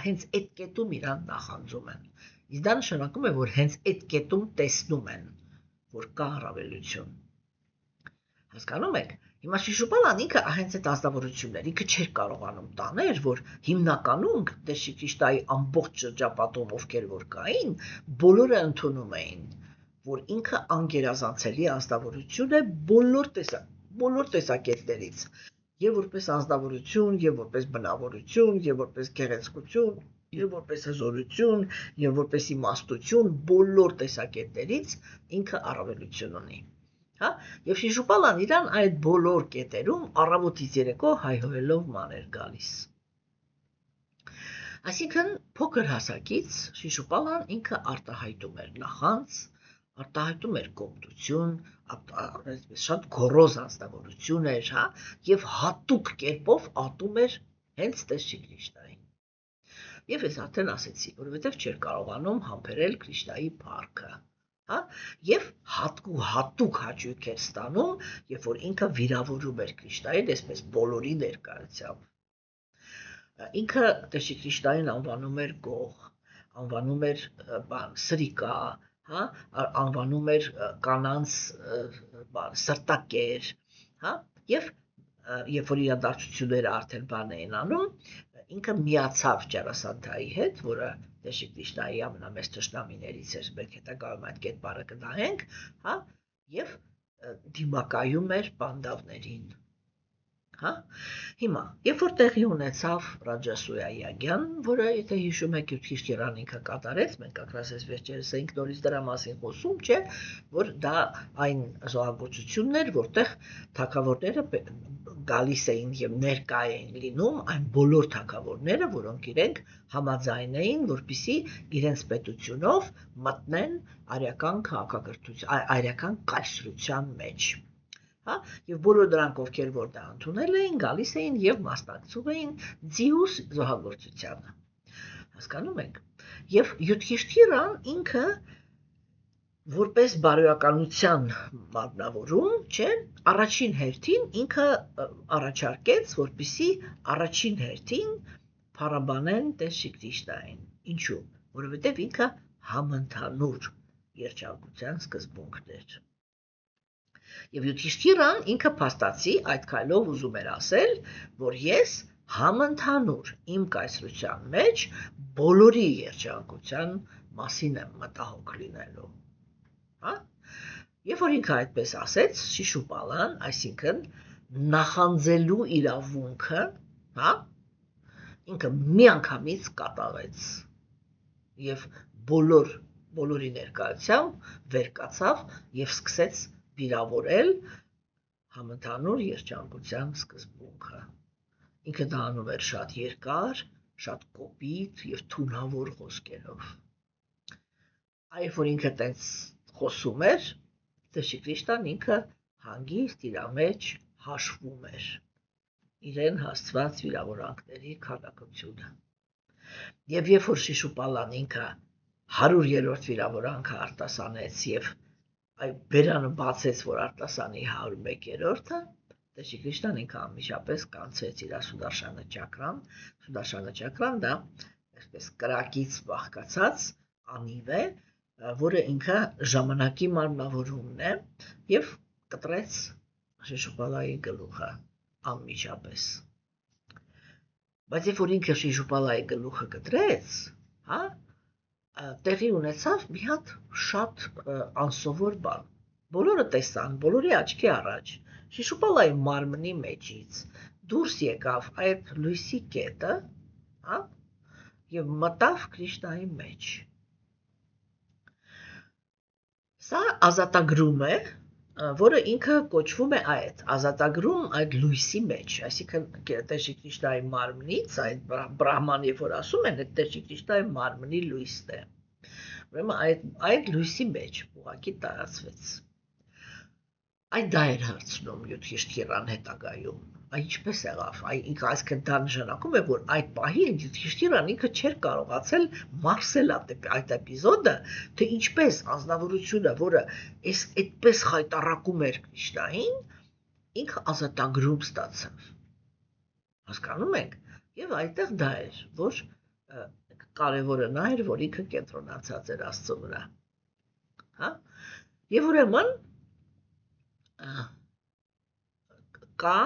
հենց այդ կետում իրան նախանձում են, իսկ դա նշանակում է, որ հենց այդ կետում տեսնում են, որ կա առավելություն, հասկանում եք, հիմա Շիշուպալան ինքը հենց այդ ազնվորություններ, ինքը չէր կարողանում տաներ, որ հիմնականում Տեր-Շի Քրիշտայի ամբողջ շրջապատում ովքեր որ կային, բոլորը ընդունում էին, որ ինքը անգերազանցելի ազնվորություն է բոլոր տեսակետներից, եւ որպես ազնվորություն, եւ որպես բնավորություն, եւ որպես գեղեցկություն, եւ որպես հզորություն, եւ որպես իմաստություն, բոլոր տեսակետներից ինքը առավելություն ունի։ Հա, եւ Շիշուպալան իրան այդ բոլոր կետերում առավոտից երեկո հայհոյելով ման էր գալիս։ Այսինքն փոքր հասակից Շիշուպալան ինքը արտահայտում էր նախանձ, արտահայտում էր կոպտություն, շատ գոռոզ ազնվորություն էր, հա, եւ հատուկ կերպով ատում էր հենց Տեր-Շի Քրիշտային։ Եվ ես արդեն ասեցի, որովհետեւ չէր կարողանում համբերել Քրիշտայի փառքը։ Հա, եւ հատուկ հաճույք էր ստանում, երբ որ ինքը վիրավորում էր Քրիշտային, այսպես բոլորի ներկայությամբ։ Ինքը Տեր-Շի Քրիշտային անվանում էր գող, անվանում էր սրիկա, հա, անվանում էր կանանց սրտակեր, հա, եւ երբ որ իրադարձությունները արդեն բան էին անում, ինքը միացավ Ջարասանթայի հետ, որը Տեր-Շի Քրիշտայի ամենամեծ թշնամիներից էր, մենք հետագայում այդ կերպարը կնայենք, հա, եւ դիմակայում էր բանդավներին, հա, հիմա, երբ որ տեղի ունեցավ Ռաջասույա Յագյան, որը եթե հիշում եք Քրիշտիան ինքը կատարեց, մենք ակրաս այս վերջերս էինք նորից դրա մասին խոսում, չէ, որ դա այն զոհագործությունն էր, որտեղ թագավորները գալիս էին եւ ներկա էին լինում այն բոլոր թագավորները, որոնք իրենք համաձայն էին, որպիսի իրենց պետությունով մտնեն արիական քաղաքակրթության, արիական կայսրության մեջ, հա, եւ բոլոր դրանք, ովքեր որ դա ընդունել էին, գալիս էին եւ մասնակցում էին Ձիուս զոհագործությանը, հասկանում եք, եւ Յուդքիշթիրան ինքը որպես բարոյականության մարմնավորում, չէ, առաջին հերթին ինքը առաջարկեց, որպիսի առաջին հերթին փառաբանեն Տեր-Շի Քրիշտային։ Ինչու՞, որովհետև ինքը համընդհանուր երջանկության սկզբունքն էր։ Եվ Յուդքիշթիրան ինքը փաստացի այդ քայլով ուզում էր ասել, որ ես համընդհանուր իմ կայսրության մեջ բոլորի երջանկության մասին եմ մտահոգ լինելու։ Հա? Երբ որ ինքը այդպես ասեց, Շիշուպալան, այսինքն նախանձելու իրավունքը, հա, ինքը միանգամից կատաղեց եւ բոլորի ներկայությամբ վեր կացավ եւ սկսեց վիրավորել համընդհանուր երջանկության սկզբունքը։ ինքը դա անում էր շատ երկար, շատ կոպիտ եւ թունավոր խոսքերով։ Այբ որ ինքը տենց խոսում էր, Տեր Քրիստոն ինքը հանգիստ իր մեջ հաշվում էր իրեն հասցված վիրավորանքների քանակությունը։ Եվ երբ որ Շիշուպալան ինքը 100-րդ վիրավորանքը արտասանեց եւ այ բերանը բացեց, որ արտասանի 101-րդը, Տեր Քրիստոն ինքը ամիջապես կանցեց իր Սուդարշանը ճակրան դա այսպես կրակից բաղկացած անիվ է, որը ինքը ժամանակի մարմնավորումն է եւ կտրեց Շիշուպալայի գլուխը անմիջապես։ Բայց երբ որ ինքը Շիշուպալայի գլուխը կտրեց, հա, տեղի ունեցավ մի հատ շատ անսովոր բան։ Բոլորը տեսան, բոլորի աչքի առաջ Շիշուպալայի մարմնի մեջից դուրս եկավ այդ լույսի կետը, հա, եւ մտավ Քրիստոյի մեջ։ Սա ազատագրում է, որը ինքը կոչվում է այդ ազատագրում այդ լույսի մեջ, այսինքն Տեր Քրիստոյի մարմնից այդ բրահման երբ որ ասում են, այդ Տեր Քրիստոյի մարմնի լույսն է։ Ուրեմն այդ լույսի մեջ ուղղակի տարածվեց։ Այդ դա էր հարցնում Յուդհիշթիրան հետագայում։ Այ ինչպես եղավ, ինքը այսքան դա նշանակում է, որ այդ պահին Յուդհիշթիրան ինքը չէր կարողացել մարսել այդ էպիզոդը, թե ինչպես անձնավորությունը, որը այդպես խայտառակում էր Քրիստոյին, ինքը ազատագրում ստացավ։ Հասկանում եք։ Եվ այդտեղ դա էր, որ կարևորը նա էր, որ ինքը կենտրոնացած էր Աստծո վրա։ Հա։ Եվ ուրեմն կա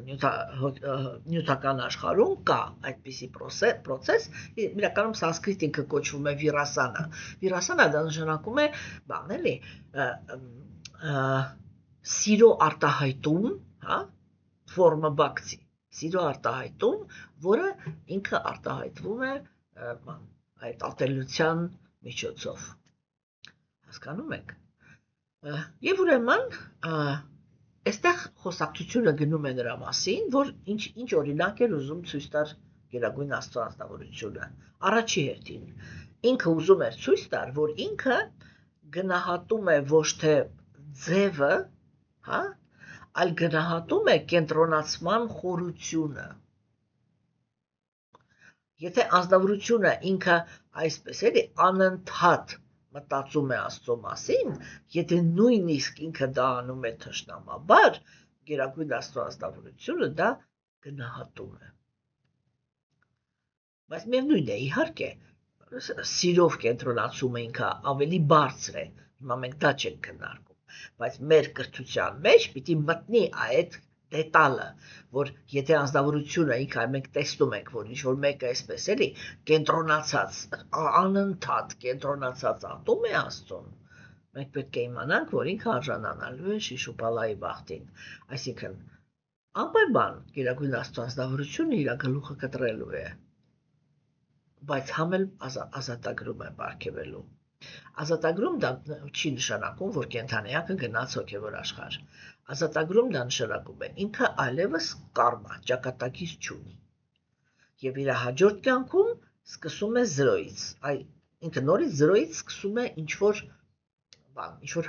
նյութական աշխարհում կա այդպիսի process, իրականում սանսկրիտ ինքը կոչվում է վիրասանա։ Վիրասանա դա նշանակում է, բան էլի, սիրո արտահայտում, հա, ֆորմը բակցի, սիրո արտահայտում, որը ինքը արտահայտվում է այդ ատելության միջոցով։ Հասկանում եք։ Եվ ուրեմն այստեղ խոսակցությունը գնում է նրա մասին, որ ինչ օրինակ էր ուզում ցույց տալ Գերագույն Աստծո անձնավորությունը։ Առաջի հերթին ինքը ուզում էր ցույց տալ, որ ինքը գնահատում է ոչ թե ձևը, հա, այլ գնահատում է կենտրոնացման խորությունը։ Եթե անձնավորությունը ինքը այսպես էլի անընդհատ մտածում է Աստծո մասին, եթե նույնիսկ ինքը դա անում է թշնամաբար, Գերագույն Աստծո անձնավորությունը դա գնահատում է։ Բայց միևնույն է, իհարկե, սիրով կենտրոնացումը ինքը ավելի բարձր է, հիմա մենք դա չենք քննարկում, բայց մեր կրթության մեջ պիտի մտնի այդ դետալը, որ եթե անձնավորությունը ինքը մենք տեսնում ենք, որ ինչ-որ մեկը այսպես էլի կենտրոնացած, անընդհատ կենտրոնացած ատում է Աստծուն, մենք պետք է իմանանք, որ ինքը արժանանալու է Շիշուպալայի բախտին, այսինքն անպայման Գերագույն Աստծո անձնավորությունը իր գլուխը կտրելու է, բայց համել ազատագրում է պարգևելու։ Ազատագրում դա չի նշանակում, որ կենդանիակը գնաց հոգևոր աշխարհ։ Ազատագրում դա նշանակում է ինքը այլևս կարմա, ճակատագիր չունի։ Եվ իր հաջորդ կյանքում սկսում է զրոյից։ Ինքը նորից զրոյից սկսում է ինչ-որ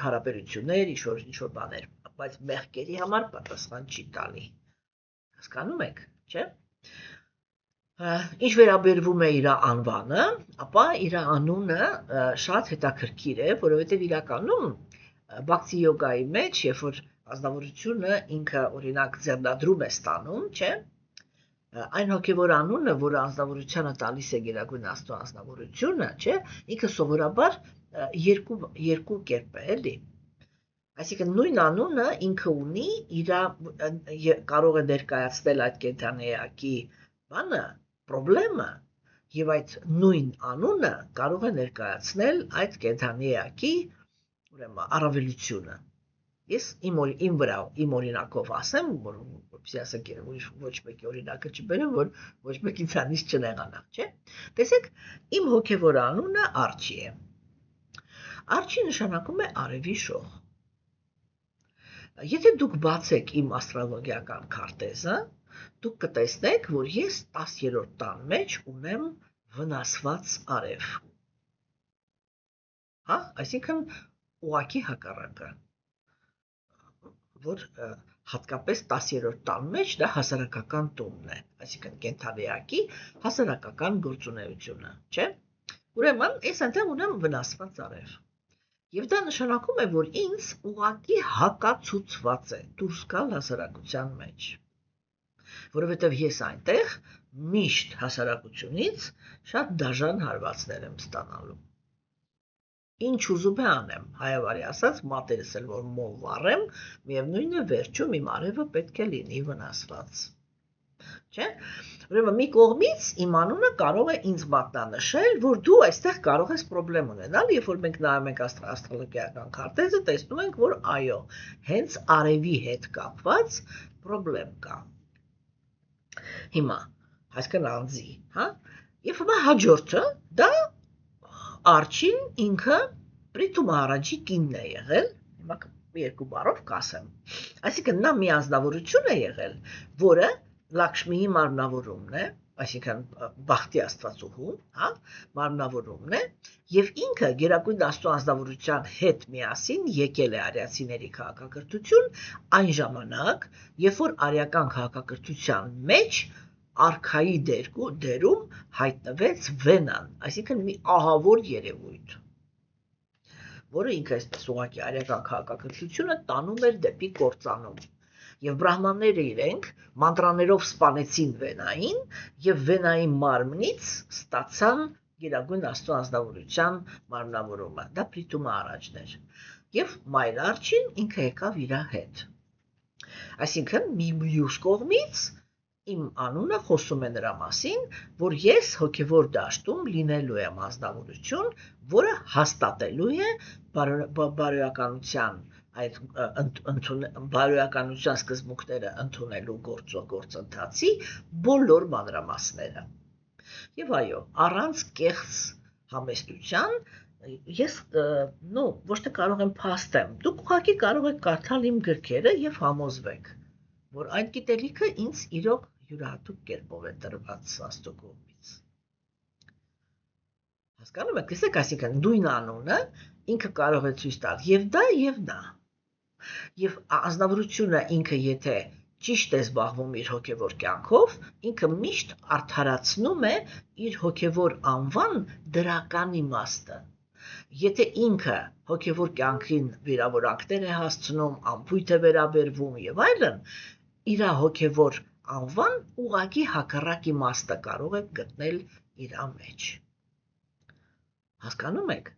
հարաբերություններ, ինչ-որ բաներ, բայց մեղքերի համար պատասխան չի տալի։ Հասկանում եք, չէ՞։ Ինչ վերաբերվում է իր անվանը, ապա իր անունը շատ հետաքրքիր է, որովհետև իրականում բաքսի յոգայի մեջ, երբ որ ազնվորությունը ինքը օրինակ ձեռնադրում է ստանում, չէ՞, այն հոգևոր անունը, որը անձնավորությանը տալիս է Գերագույն Աստծո անձնավորությունը, չէ՞, ինքը սովորաբար երկու կերպ է, էլի։ Այսինքն նույն անունը ինքը ունի իր կարող է ներկայացնել այդ կենդանիակի բանը, պրոբլեմը, եւ այդ նույն անունը կարող է ներկայացնել այդ կենդանիակի, ուրեմն առավելությունը։ Ես իմ օրինակով ասեմ, որպեսզի ասեք ոչ մեկի օրինակը չբերեմ, որ ոչ մեկ ինձանից չնեղանա, չէ՞։ Տեսեք, իմ հոգևոր անունը Արչի է։ Արչի նշանակում է արևի շող։ Եթե դուք բացեք իմ աստրոլոգիական քարտեզը, դուք կտեսնեք, որ ես 10-րդ տան մեջ ունեմ վնասված արև։ Հա, այսինքն ուղղակի հակառակը, որ հատկապես 10-րդ տան մեջ դա հասարակական տունն է, այսինքն կենդանիակի հասարակական գործունեությունը, չէ՞։ Ուրեմն, ես այնտեղ ունեմ վնասված արև։ Եվ դա նշանակում է, որ ինձ ուղղակի հակացուցված է դուրս գալ հասարակության մեջ, որովհետև ես այնտեղ միշտ հասարակությունից շատ դաժան հարվածներ եմ ստանալու։ Ինչ ուզում է անեմ, հայավարի ասած, մատերս էլ որ մոլ վառեմ, միևնույն է վերջում իմ արևը պետք է լինի վնասված։ Չէ՞։ Ուրեմն մի կողմից իմ անունը կարող է ինձ մատնանշել, որ դու այստեղ կարող ես խնդրեմ ունենալ, երբ որ մենք նայում ենք աստրոլոգիական քարտեզը, տեսնում ենք, որ այո, հենց արևի հետ կապված խնդրեմ կա։ Հիմա, այսինքն անձի, հա? Եվ հիմա հաջորդը դա արջին ինքը պրիտում առաջի կինն է եղել, հիմա երկու բառով կասեմ։ Այսինքն նա մի անձնավորություն է եղել, որը Լաքշմիի մարմնավորումն է, այսինքն բախտի աստվածուհու, հա, մարմնավորումն է, եւ ինքը Գերագույն Աստծո անձնավորության հետ միասին եկել է արիացիների քաղաքակրթություն այն ժամանակ, երբ որ արիական քաղաքակրթության մեջ արքայի դերում հայտնվեց Վենան, այսինքն մի ահավոր երևույթ, որը ինքը այսպես ուղղակի արիական քաղաքակրթությունը տանում էր դեպի կործանում։ Եվ բրահմանները իրենք մանտրաներով սպանեցին Վենային եւ Վենայի մարմնից ստացան Գերագույն Աստծո անձնավորության մարմնավորումը։ Դա պրիտումը առաջն էր։ Եվ մայր արջին ինքը եկավ իր հետ։ Այսինքն մի մյուս կողմից իմ անունը խոսում է նրա մասին, որ ես հոգևոր դաշտում լինելու եմ անձնավորություն, որը հաստատելու է բարոյականության այդ բարոյականության սկզբունքները ընդունելու գործընթացի բոլոր մանրամասները։ Եվ այո, առանց կեղծ համեստության ես ոչ թե կարող եմ փաստեմ, դուք ուղղակի կարող եք կարդալ իմ գրքերը եւ համոզվեք, որ այդ գիտելիքը ինձ իրոք յուրահատուկ կերպով է տրված Աստծո կողմից։ Հասկանում եք, տեսեք, այսինքն նույն անունը ինքը կարող է ցույց տալ եւ դա եւ նա։ Եվ անձնավորությունը ինքը եթե ճիշտ է զբաղվում իր հոգևոր կյանքով, ինքը միշտ արդարացնում է իր հոգևոր անվան դրական իմաստը։ Եթե ինքը հոգևոր կյանքին վիրավորանքներ է հասցնում, անփույթ է վերաբերվում եւ այլն, իր հոգևոր անվան ուղղակի հակառակ իմաստը կարող է գտնել իր մեջ։ Հասկանում եք։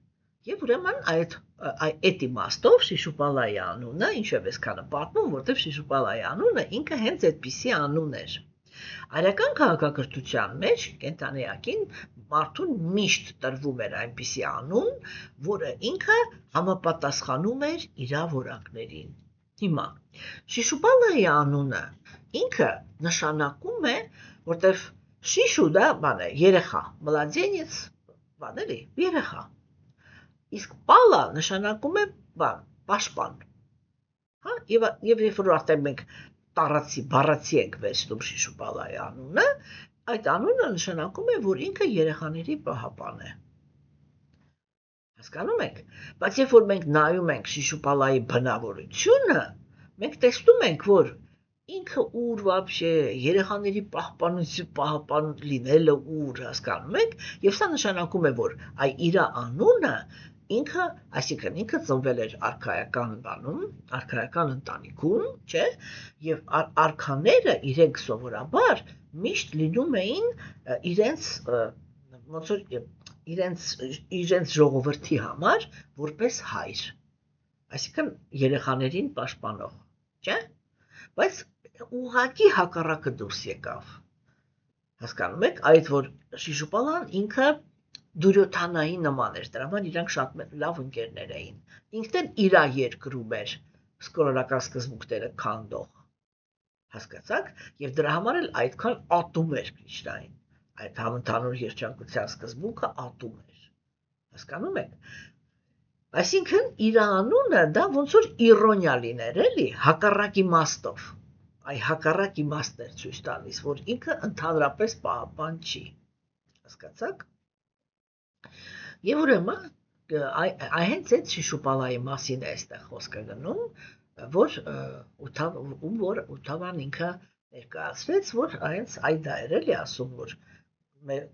Եվ ուրեմն այդ իմաստով Շիշուպալայի անունը, ինչև այսքանը պատմում, որտեղ Շիշուպալայի անունը ինքը հենց այդպիսի անուն էր։ Արական քաղաքակրթության մեջ կենտանիակին մարդուն միշտ տրվում էր այնպիսի անուն, որը ինքը համապատասխանում էր իր որակներին։ Հիմա Շիշուպալայի անունը ինքը նշանակում է, որտեղ շիշու դա բան է, երեխա, մլադենец, բան էլի, երեխա։ Իսկ պալա նշանակում է բան, պաշտպան։ Հա, եւ երբ որ արդեն մենք բառացի ենք վերցնում Շիշուպալայի անունը, այդ անունը նշանակում է, որ ինքը երեխաների պահապան է։ Հասկանում եք, բայց երբ որ մենք նայում ենք Շիշուպալայի բնավորությունը, մենք տեսնում ենք, որ ինքը ուր вообще երեխաների պահապան լինելը ուր, հասկանում եք, եւ սա նշանակում է, որ իր անունը ինքը, այսինքն ինքը ծնվել էր արքայական բանում, արքայական ընտանիքում, չէ՞, եւ արքաները իրենք սովորաբար միշտ լինում էին իրենց ժողովրդի համար որպես հայր, այսինքն երեխաներին պաշտպանող, չէ՞, բայց ուղղակի հակառակը դուրս եկավ։ Հասկանում եք, այդ որ Շիշուպալան ինքը դուրյոթանայի նման էր, դրա համար իրանք շատ լավ ընկերներ էին։ Ինքն էլ իր երկրում էր սկոլարական սկզբունքները քանդող։ Հասկացաք, եւ դրա համար էլ այդքան ատում էր Կրիշնային։ Այդ համընդհանուր երջանկության սկզբունքը ատում էր։ Հասկանում եք։ Այսինքն իր անունը դա ոնց որ իրոնիա լիներ, էլի, հակառակ իմաստով։ այ հակառակ իմաստներ ցույց տալիս, որ ինքը ընդհանրապես պահապան չի։ Հասկացաք։ Եվ ուրեմն հենց այդ Շիշուպալայի մասին է այստեղ խոսքը գնում, որ Ութավան ինքը ներկայացրեց, որ հենց այդ դա էր էլի ասում, որ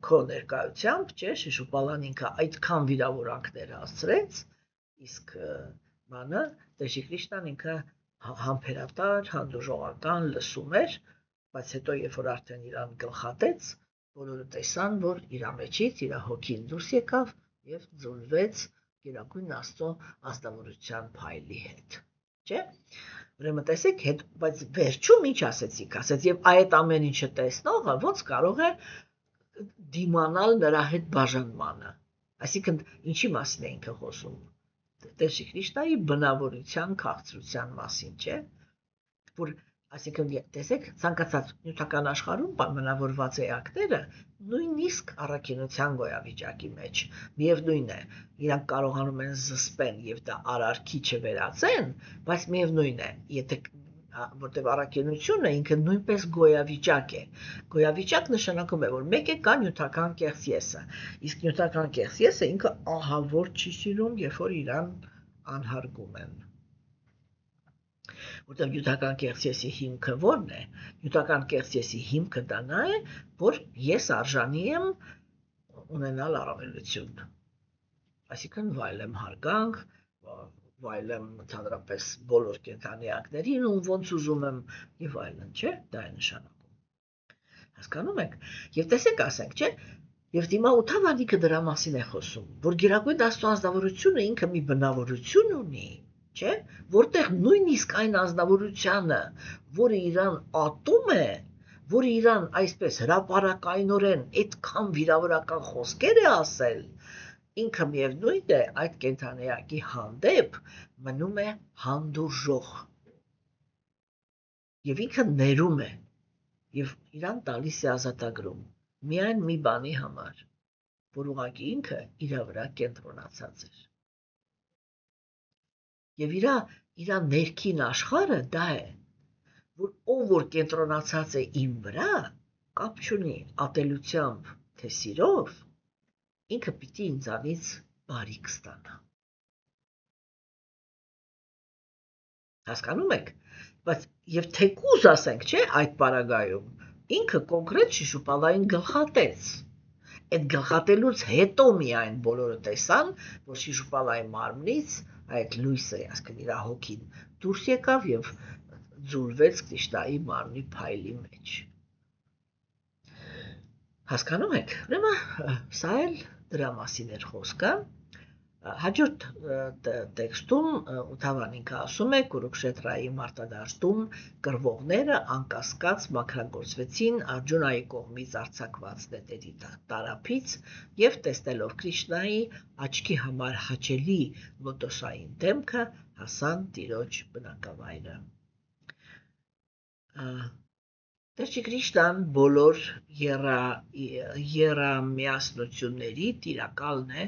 քո ներկայությամբ, չէ, Շիշուպալան ինքը այդքան վիրավորանքներ հասցրեց, իսկ բանը Տեր Կրիշնան ինքը համբերատար, հանդուրժողական լսում էր, բայց հետո երբ որ արդեն իրան գլխատեց, բոլորը տեսան, որ իր մեջից իր հոգին դուրս եկավ եւ ձուլվեց Գերագույն Աստծո ազնվորության փայլի հետ, չէ՞։ Ուրեմն տեսեք, բայց վերջում ինչ ասեցիք, ասեց եւ այդ ամեն ինչը տեսնողը ոնց կարող է դիմանալ նրա հետ բաժանմանը։ Այսինքն ինչի մասին է ինքը խոսում։ Տեր Կրիշնայի բնավորության քաղցրության մասին, չէ՞, որ այսինքն տեսեք, ցանկացած նյութական աշխարհում բնավորված էակները նույնիսկ առաքինության գոյավիճակի մեջ միևնույն է, իրանք կարողանում են զսպեն եւ դա արարքի չվերածեն, բայց միևնույն է, եթե որտեղ առաքինությունը ինքը նույնպես գոյավիճակ է։ Գոյավիճակ նշանակում է, որ մեկ է կա նյութական կեղծ եսը, իսկ նյութական կեղծ եսը ինքը ահավոր չի սիրում, երբ որ իրան անհարգում են։ Որտեղ նյութական կեղծ եսի հիմքը ո՞րն է։ Նյութական կեղծ եսի հիմքը դա նա է, որ ես արժանի եմ ունենալ առավելություն։ Այսինքն վայելեմ հարգանք, վայելեմ ընդհանրապես բոլոր կենդանիակներին ու ոնց ուզում եմ եւ այլն, չէ՞, դա է նշանակում։ Հասկանում եք։ Եվ տեսեք, ասենք, չէ՞, եւ դիմա Ութավանիկը դրա մասին է խոսում, որ Գերագույն Աստծո ազնվորությունը ինքը մի բնավորություն ունի, չէ՞, որտեղ նույնիսկ այն ազնվորությունը, որը իրան ատում է, որը իրան այսպես հրապարակայնորեն այդքան վիրավորական խոսքեր է ասել, ինքը միևնույն է այդ կենդանիակի հանդեպ մնում է հանդուրժող եւ ինքը ներում է եւ իրան տալիս է ազատագրում միայն մի բանի համար, որ ուղղակի ինքը իր վրա կենտրոնացած էր եւ իր ներքին աշխարհը դա է, որ ով որ կենտրոնացած է իմ վրա, կապ չունի ատելությամբ թե սիրով, ինքը պիտի ինձանից բարիք ստանա։ Հասկանում եք, բայց եւ թեկուզ ասենք, չէ, այդ պարագայում ինքը կոնկրետ Շիշուպալային գլխատեց։ Այդ գլխատելուց հետո միայն բոլորը տեսան, որ Շիշուպալայի մարմնից այդ լույսը, այսինքն իր հոգին դուրս եկավ եւ ձուլվեց Կրիշնայի մարմնի փայլի մեջ։ Հասկանում եք։ Ուրեմն սա էլ դրա մասին էր խոսքը։ Հաջորդ տեքստում Ութավանիկը ասում է Կուրուքշետրայի մարտադաշտում կռվողները անկասկած մաքրագործվեցին Աջունայի կողմից արձակված նետերի տարափից եւ տեսնելով Կրիշնայի աչքի համար հաճելի լոտոսային դեմքը հասան տիրոջ բնակավայրը։ Տեր Կրիշնան բոլոր երամիասնությունների տիրակալն է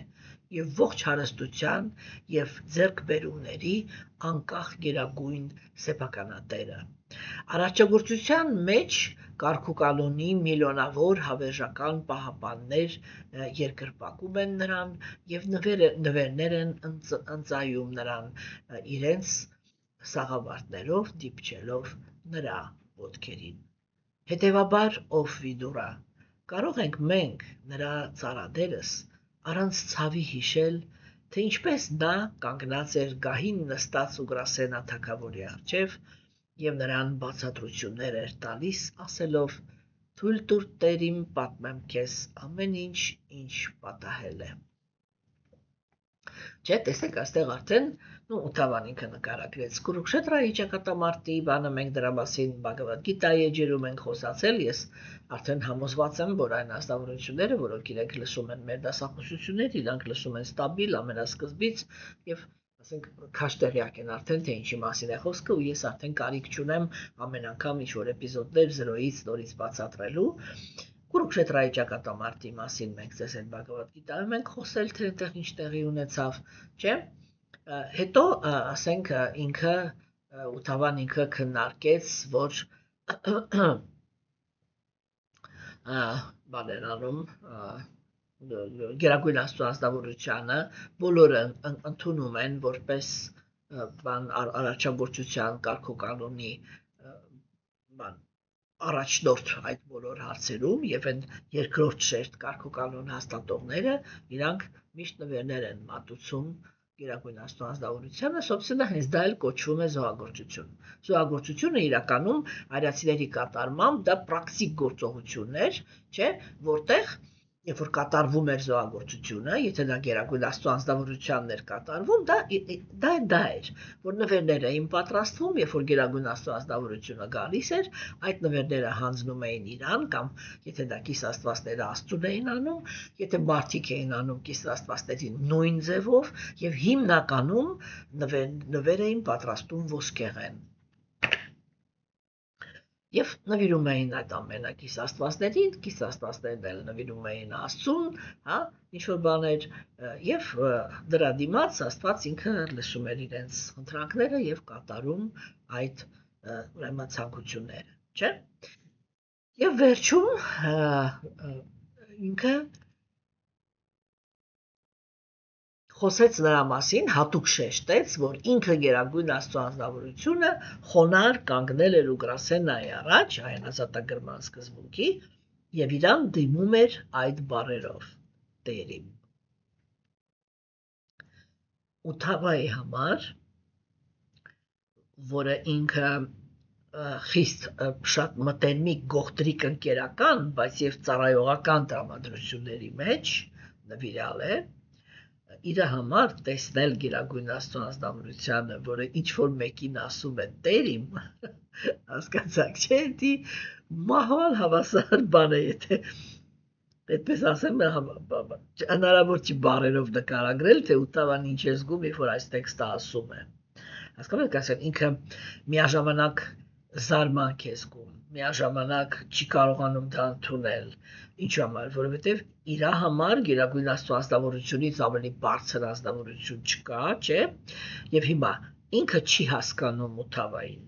եւ ողջ հարստության եւ ձեռքբերումների անկախ գերագույն սեփականատերը։ Արարչագործության մեջ կարգուկանոնի միլիոնավոր հավերժական պահապաններ երկրպագում են նրան եւ նվերներ են ընծայում նրան իրենց սաղավարտներով դիպչելով նրա ոտքերին։ Հետևաբար, ով վիդուրա, կարող ենք մենք նրա ծառադերս առանց ցավի հիշել, թե ինչպես նա կանգնած էր գահին նստած Ուգրասենա թագավորի առջև եւ նրան բացատրություններ էր տալիս, ասելով. «Թույլ տուր Տեր իմ պատմեմ քեզ ամեն ինչ, ինչ պատահել է»։ Չէ, տեսեք, այստեղ արդեն Ութավանիկը նկարագրեց Կուրուքշետրայի ճակատամարտի բանը, մենք դրա մասին Բhagavad Gita-ի էջերում ենք խոսացել, ես արդեն համոզված եմ, որ այն ազնվորությունները, որոնք իրենք լսում են մեր դասախոսություններ, իրանք լսում են ստաբիլ ամենասկզբից եւ ասենք քաշտեղյակ են արդեն թե ինչի մասին է խոսքը ու ես արդեն կարիք չունեմ ամեն անգամ ինչ-որ էպիզոդներ 0-ից նորից բացատրելու։ Կուրուքշետրայի ճակատամարտի մասին մենք ձեզ այդ Bhagavad Gita-ում ենք խոսել, թե այնտեղ ինչ տեղի ունեցավ, չէ՞։ Հետո ասենք ինքը Ութավանիկը քննարկեց, որ բաներ անում Գերագույն Աստծո ազնվորությանը բոլորը ընդունում են որպես բան առաջագործության կարգոկանոնի բան առաջնորդ այդ բոլոր հարցերում եւ այն երկրորդ շերտ կարգոկանոն հաստատողները իրանք միշտ նվերներ են մատուցում Գերագույն Աստծո ազնվորությանը, собственно, հենց դա էլ կոչվում է զոհագործություն։ Զոհագործությունը իրականում արիացիների կատարմամբ դա պրակտիկ գործողություններ, չէ, որտեղ երբ որ կատարվում էր զոհագործությունը, եթե դա Գերագույն Աստծո անձնավորությանն էր կատարվում, դա էր, որ նվերներ էին պատրաստվում, երբ որ Գերագույն Աստծո անձնավորությունը գալիս էր, այդ նվերները հանձնում էին իրան, կամ եթե դա կիս աստվածները Աստծուն էին անում, եթե մարդիկ էին անում կիս աստվածներին նույն ձևով, եւ հիմնականում նվեր էին պատրաստում ոսկեղեն։ Եվ նվիրում էին այդ ամենը կիս աստվածներին, կիս աստվածներն էլ նվիրում էին Աստծուն, հա, ինչ-որ բաներ, եւ դրա դիմաց Աստված ինքը լսում էր իրենց խնդրանքները եւ կատարում այդ ուրեմն ցանկությունները, չէ՞։ Եվ վերջում ինքը խոսեց նրա մասին, հատուկ շեշտեց, որ ինքը Գերագույն Աստծո անձնավորությունը խոնար կանգնել էր Ուգրասենայի առաջ, այն ազատագրման սկզբունքի, եւ իրան դիմում էր այդ բառերով Տերին։ Ութավայի համար, որը ինքը խիստ շատ մտերմիկ գողտրիկ ընկերական, բայց եւ ծառայողական տրամադրությունների մեջ նվիրալ է, իր համար տեսնել Գերագույն Աստծո անձնավորությանը, որը ինչ-որ մեկին ասում է Տեր իմ, հասկացաք, չէ՞, դի մահվան հավասար բան է, եթե այդպես ասեմ, հնարավոր չի բառերով նկարագրել, թե Ուտավան ինչ է զգում, երբ որ այս տեքստը ասում է։ Հասկանում եք, ինքը միաժամանակ զարմանք է զգում, միաժամանակ չի կարողանում դա ընդունել, ինչ համար, որովհետև իր համար Գերագույն Աստծո ազնվորությունից ավելի բարձր ազնվորություն չկա, չէ, եւ հիմա ինքը չի հասկանում Ութավային,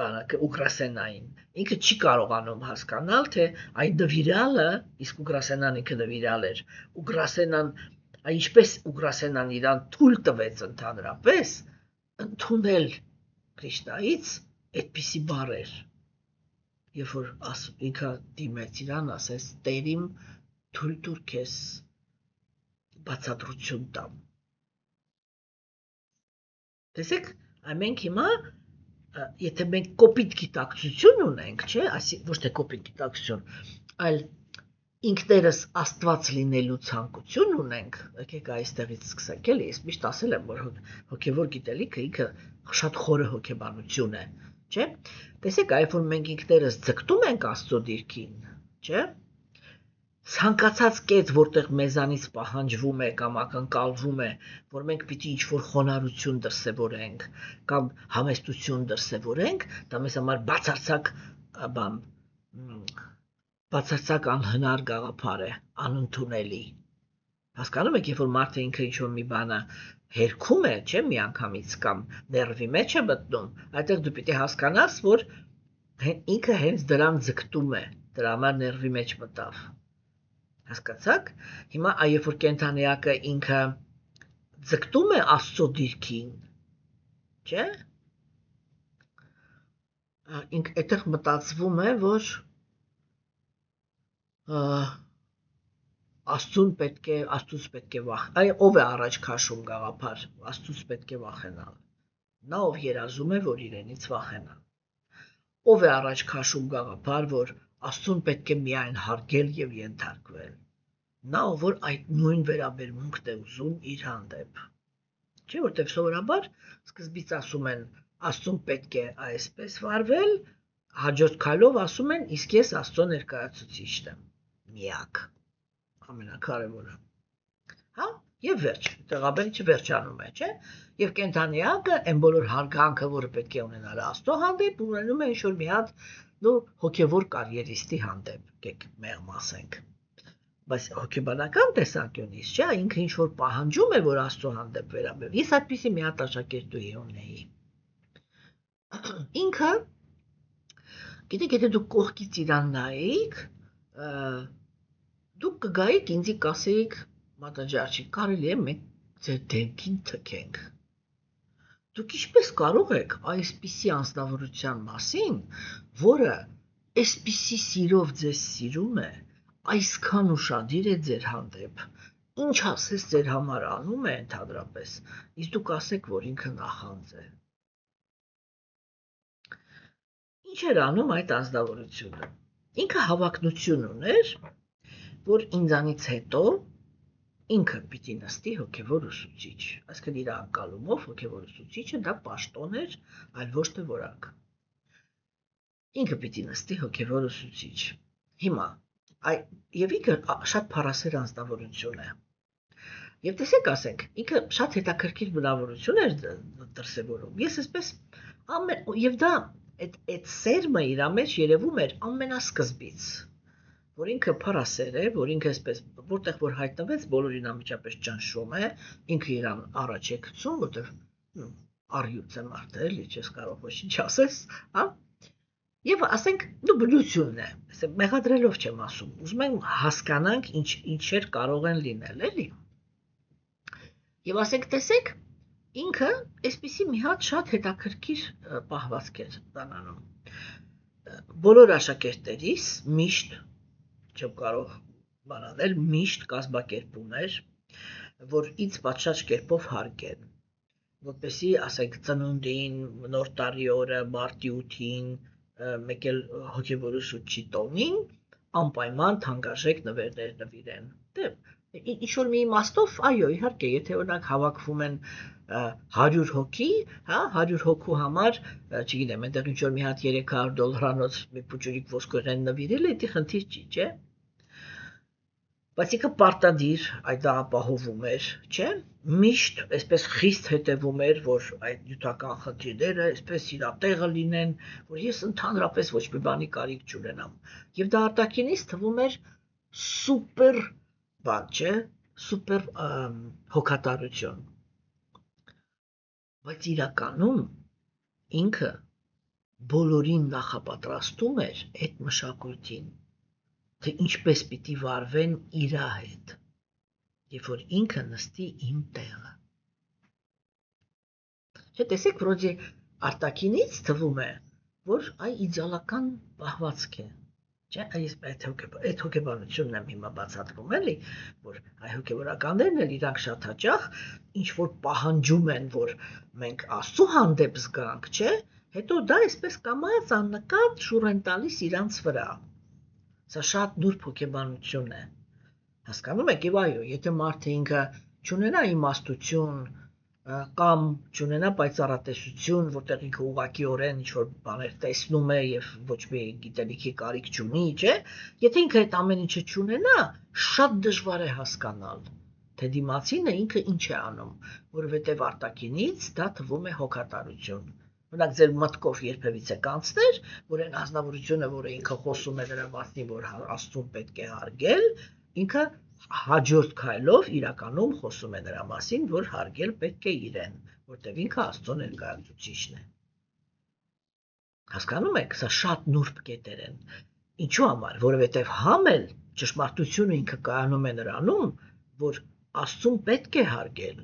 բանակը Ուգրասենային, ինքը չի կարողանում հասկանալ, թե այն նվիրալը, իսկ Ուգրասենան ինքը նվիրալ էր, Ուգրասենան, ինչպես Ուգրասենան իրան թույլ տվեց ընդհանրապես ընդունել Քրիշնայից այդպիսի բառեր, երբ որ ինքը դիմեց իրան, ասեց Տեր իմ, թույլ տուր քեզ բացատրություն տամ։ Տեսեք, մենք հիմա, եթե մենք կոպիտ գիտակցություն ունենք, չէ, ոչ թե կոպիտ գիտակցություն, այլ ինքներս Աստված լինելու ցանկություն ունենք, եկեք այստեղից սկսենք, էլի, ես միշտ ասել եմ, որ հոգևոր գիտելիքը ինքը շատ խորը հոգեբանություն է, չէ։ Տեսեք, այբ որ մենք ինքներս ձգտում ենք Աստծո դիրքին, չէ։ Ցանկացած կետ, որտեղ մեզանից պահանջվում է կամ ակնկալվում է, որ մենք պիտի ինչ-որ խոնարհություն դրսևորենք կամ համեստություն դրսևորենք, դա մեզ համար բացարձակ անհնար գաղափար է, անընդունելի։ Հասկանում եք, երբ որ մարդը ինքը ինչ-որ մի բանը հերքում է, չէ, միանգամից կամ ներվի մեջ է մտնում, այդտեղ դու պիտի հասկանաս, որ ինքը հենց դրան ձգտում է, դրա համար ներվի մեջ մտավ։ Հասկացաք, հիմա երբ որ կենդանիակը ինքը ձգտում է Աստծո դիրքին, չէ, ինքը այդտեղ մտածվում է, որ Աստծուց պետք է վախենալ, ով է առաջ քաշում գաղափար, Աստծուց պետք է վախենալ, նա ով երազում է, որ իրենից վախենա, ով է առաջ քաշում գաղափար, որ Աստծուն պետք է միայն հարգել եւ ենթարկվել, նա ով որ այդ նույն վերաբերմունքն է ուզում իր հանդեպ, չէ, որտեղ սովորաբար սկզբից ասում են Աստծուն պետք է այսպես վարվել, հաջորդ քայլով ասում են իսկ ես Աստծո ներկայացուցիչն եմ, միակ, ամենակարևորը, հա, եւ վերջ, տեղաբերիչը վերջանում է, չէ, եւ կենդանիակը այն բոլոր հարգանքը, որը պետք է ունենալ Աստծո հանդեպ, ունենում է ինչ-որ մի հատ հոգևոր կարիերիստի հանդեպ, եկեք մեղմ ասենք, բայց հոգեբանական տեսանկյունից, չէ, ինքը ինչ-որ պահանջում է, որ Աստծո հանդեպ վերաբերվի, ես այդպիսի մի հատ աշակերտուհի ունեի, ինքը Գիտեք, եթե դուք կողքից իրան նայեիք, դուք կգայիք ինձի կասեիք, մատաջարչի, կարելի է մենք ձեր դեմքին թքենք։ Դուք ինչպես կարող եք այսպիսի անձնավորության մասին, որը այսպիսի սիրով ձեզ սիրում է, այսքան ուշադիր է ձեր հանդեպ, ինչ ասես ձեր համար անում է ընդհանրապես, իսկ դուք ասեք, որ ինքը նախանձ է։ Ինչ էր անում այդ անձնավորությունը։ Ինքը հավակնություն ուներ, որ ինձանից հետո ինքը պիտի նստի հոգևոր ուսուցիչ, այսինքն իր անկալումով հոգևոր ուսուցիչը դա պաշտոն էր, այլ ոչ թե որակ։ Ինքը պիտի նստի հոգևոր ուսուցիչ։ Հիմա, եւ ինքը շատ փառասեր անձնավորություն է։ Եվ տեսեք, ասենք, ինքը շատ հետաքրքիր բնավորություն էր դրսևորում։ Ես այսպես եւ դա այդ սերմը իր մեջ երևում էր ամենասկզբից, որ ինքը փառասեր է, որ ինքը այսպես որտեղ որ հայտնվեց, բոլորին անմիջապես ճնշում է, ինքը իրան առաջ է գցում, որտեղ առյուծ է մարդը, էլի չես կարող ոչինչ ասես, հա։ Եվ ասենք, դու բնությունն է, այսինքն մեղադրելով չեմ ասում, ուզում եմ հասկանանք ինչեր կարող են լինել, էլի։ Եվ ասենք, տեսեք, ինքը այսպիսի մի հատ շատ հետաքրքիր պահվածք էր բանանում։ Բոլոր աշակերտերիս միշտ չեմ կարող բանանել, միշտ կազմակերպում էր, որ ինձ պատշաճ կերպով հարգեն, որպեսզի, ասենք, ծնունդին, նոր տարի օրը, մարտի 8-ին, մեկ էլ հոգևոր ուսուցչի տոնին, անպայման թանկարժեք նվերներ նվիրեն։ Դե, ինչ-որ մի իմաստով, այո, իհարկե, եթե օրինակ հավաքվում են 100 հոգի, հա, 100 հոգու համար, չգիտեմ, այնտեղ ինչ-որ մի հատ $300 մի փուչուրիկ ոսկորեն նվիրել է, դա խնդիր չի, չէ՞։ Բայց ինքը պարտադիր այդ ապահովում էր, չէ՞։ Միշտ այսպես խիստ հետևում էր, որ այդ նյութական խնդիրները այսպես իր տեղը լինեն, որ ես ընդհանրապես ոչ մի բանի կարիք չունենամ։ Եվ դա արտաքինից թվում էր սուպեր բան, չէ՞, սուպեր հոգատարություն։ Բայց իրականում ինքը բոլորին նախապատրաստում էր այդ մշակույթին, թե ինչպես պիտի վարվեն իրա հետ, երբ որ ինքը նստի իմ տեղը։ Չէ, տեսեք, որոձի արտաքինից թվում է, որ այ իդեալական պահվածք է, չէ, այդ հոգեբանությունն եմ հիմա բացատրում, էլի, որ այ հոգեբանականներն էլ իրանք շատ հաճախ ինչ որ պահանջում են, որ մենք Աստծո հանդեպ զգանք, չէ, հետո դա այսպես կամաց աննկատ շուռ են տալիս իրանց վրա։ Սա շատ նուրբ հոգեբանություն է։ Հասկանում եք, եւ այո, եթե մարդը ինքը չունենա իմաստություն կամ չունենա պայծառատեսություն, որտեղ ինքը ուղղակիորեն ինչ-որ բաներ տեսնում է եւ ոչ մի գիտելիքի կարիք չունի, չէ՞, եթե ինքը այդ ամեն ինչը չունենա, շատ դժվար է հասկանալ, թե դիմացինը ինքը ինչ է անում, որովհետեւ արտաքինից դա թվում է հոգատարություն։ Օրինակ ձեր մտքով երբևիցե կանցներ, որ այն ազնվորությունը, որը ինքը խոսում է դրա մասին, որ Աստծուն պետք է հարգել, ինքը հաջորդ քայլով իրականում խոսում է դրա մասին, որ հարգել պետք է իրեն, որտեղ ինքը Աստծո ներկայացուցիչն է։ Հասկանում եք, սա շատ նուրբ կետեր են։ Ինչու համար, որովհետև համ էլ ճշմարտությունը ինքը կայանում է նրանում, որ Աստծուն պետք է հարգել։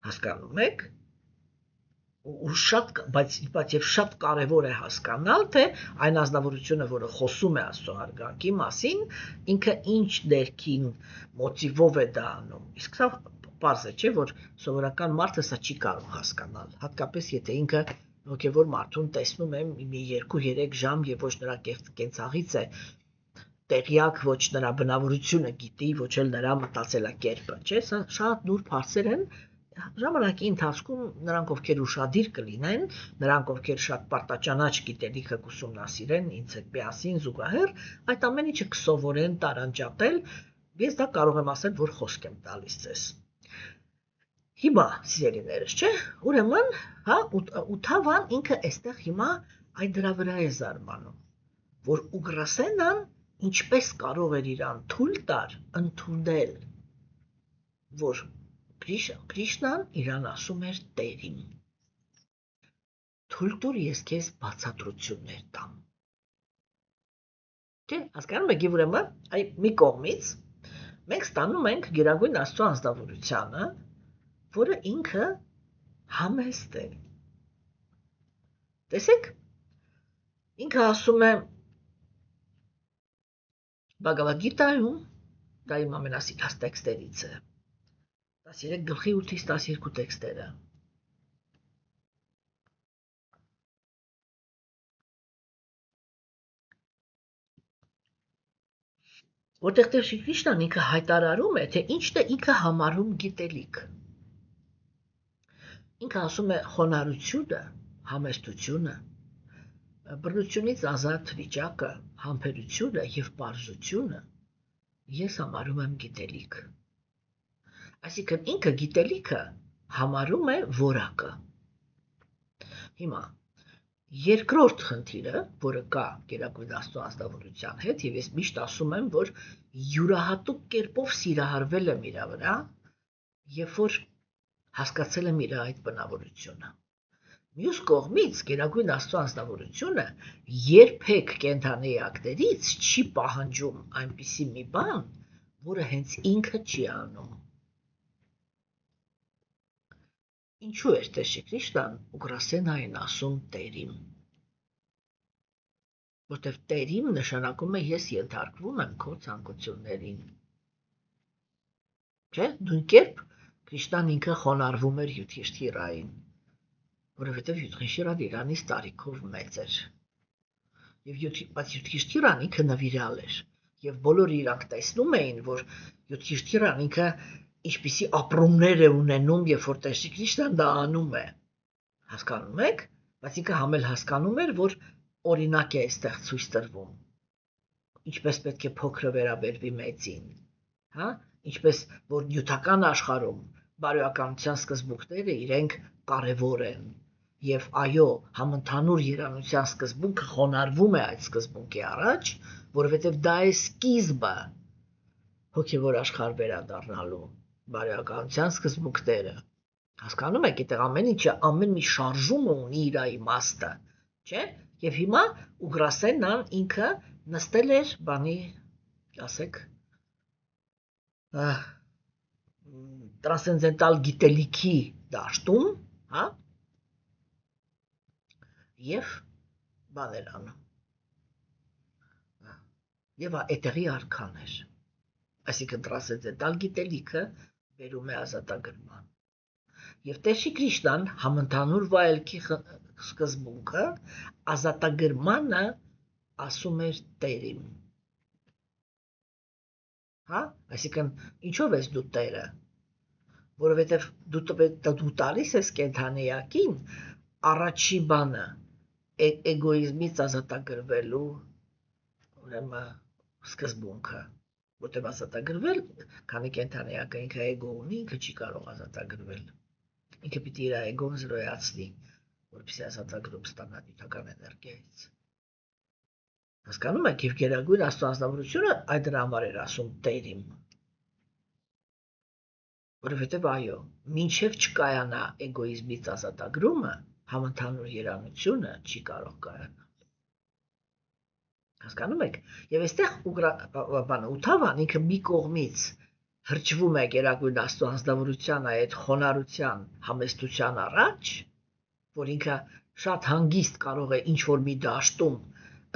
Հասկանում եք։ Ու շատ, բայց եւ շատ կարեւոր է հասկանալ, թե այն ազնվորությունը, որը խոսում է Աստծո հարգանքի մասին, ինքը ինչ ներքին մոտիվով է դա անում։ Իսկ սա պարզ է, չէ, որ սովորական մարդը սա չի կարող հասկանալ, հատկապես եթե ինքը հոգևոր մարդուն տեսնում է մի 2-3 ժամ եւ ոչ նրա կենցաղից է տեղյակ, ոչ նրա բնավորությունը գիտի, ոչ էլ նրա մտածելակերպը, չէ, սա շատ նուրբ հարցեր են։ Ժամանակի ընթացքում նրանք, ովքեր ուշադիր կլինեն, նրանք, ովքեր շատ պարտաճանաչ գիտելիքը կուսումնասիրեն, ինձ հետ միասին զուգահեռ, այդ ամեն ինչը կսովորեն տարանջատել, ես դա կարող եմ ասել, որ խոսք եմ տալիս ձեզ։ Հիմա, սիրելիներս, չէ, ուրեմն, հա, ու Թավան ինքը այստեղ հիմա այդ դրա վրա է զարմանում, որ Ուգրասենան ինչպես կարող էր իրան թույլ տար ընդունել, որ Կրիշնան իրան ասում էր Տերին։ թույլ տուր ես քեզ բացատրություններ տամ։ Չէ, հասկանում եք, ուրեմն, այ մի կողմից մենք ստանում ենք Գերագույն Աստծո անձնավորությունը, որը ինքը համեստ է։ Տեսեք, ինքը ասում է Բhagavad Gita-ում, դա իմ ամենասիրած տեքստերից է, 13 գլխի 8-ից 12 տեքստերը։ Որտեղ Տեր Շիրի Քրիշնան ինքը հայտարարում է, թե ինչն է ինքը համարում գիտելիք։ Ինքը ասում է խոնարհությունը, համեստությունը, բռնությունից ազատ վիճակը, համբերությունը եւ պարզությունը ես համարում եմ գիտելիք։ Այսինքն ինքը գիտելիքը համարում է որակը։ Հիմա երկրորդ խնդիրը, որը կա Գերագույն Աստծո ազնվորության հետ, եւ ես միշտ ասում եմ, որ յուրահատուկ կերպով սիրահարվել եմ իր վրա, երբ որ հասկացել եմ իր այդ բնավորությունը։ Մյուս կողմից Գերագույն Աստծո ազնվորությունը երբեք կենդանի ակներից չի պահանջում այնպիսի մի բան, որը հենց ինքը չի անում։ Ինչու էր Տեր Շիրի Քրիշնան Ուգրասենային ասում Տերիմ։ Որտեվ Տերիմ նշանակում է ես ենթարկվում եմ քո ցանկություններին։ Չէ՞, նույն կերպ Քրիշնան ինքը խոնարհվում էր Յուդհիշթիրային, որովհետև Յուդհիշթիրան Իրանից տարիքով մեծ էր։ Եվ Յուդհիշթիրան ինքը նվիրալ էր, եւ բոլորը իրանք տեսնում էին, որ Յուդհիշթիրան ինքը ինչպիսի ապրումներ է ունենում, երբ որ Տեր Շիրի Քրիշնան դա անում է։ Հասկանում եք, բայց ինքը համել հասկանում էր, որ օրինակ է այստեղ ցույց տրվում։ Ինչպես պետք է փոքրը վերաբերվի մեծին, հա? Ինչպես որ նյութական աշխարհում բարոյականության սկզբունքները իրենք կարևոր են։ Եվ այո, համընդհանուր երանության սկզբունքը խոնարհվում է այդ սկզբունքի առաջ, որովհետև դա է սկիզբը հոգևոր աշխարհ վերադառնալու բարոյականության սկզբունքները։ Հասկանում եք, այդտեղ ամեն ինչը, ամեն մի շարժումը ունի իր իմաստը, չէ՞։ Եվ հիմա Ուգրասենն ինքը նստել էր բանի, ասեք, տրանսցենդենտալ գիտելիքի դաշտում, հա? Եվ բաներ անում։ Եվ այդտեղի արքան էր։ Այսինքն տրանսցենդենտալ գիտելիքը բերում է ազատագրման։ Եվ Տեր Շիրի Քրիշնան համընդհանուր վայելքի սկզբունքը ազատագրմանը ասում էր Տերիմ։ Հա? Այսինքն ինչով ես դու Տերը, որովհետև դու տալիս ես կենդանիակին առաջի բանը էգոիզմից ազատագրվելու ուրեմն սկզբունքը, որտեղ ազատագրվել, քանի կենդանիակը ինքը էգո ունի, ինքը չի կարող ազատագրվել։ Ինքը պիտի իր էգոն զրոյացնի, որպեսզի ազատագրում ստանա նյութական էներգիայից։ Հասկանում եք, եւ Գերագույն Աստծո անձնավորությունը այդ դրա համար էր ասում Տերիմ։ Որովհետև այո, մինչև չկայանա էգոիզմից ազատագրումը, համընդհանուր երանությունը չի կարող կայանալ։ Հասկանում եք, եւ այստեղ Ութավան ինքը մի կողմից հրճվում է Գերագույն Աստծո անձնավորության այդ խոնարհության, համեստության առաջ, որ ինքը շատ հանգիստ կարող է ինչ-որ մի դաշտում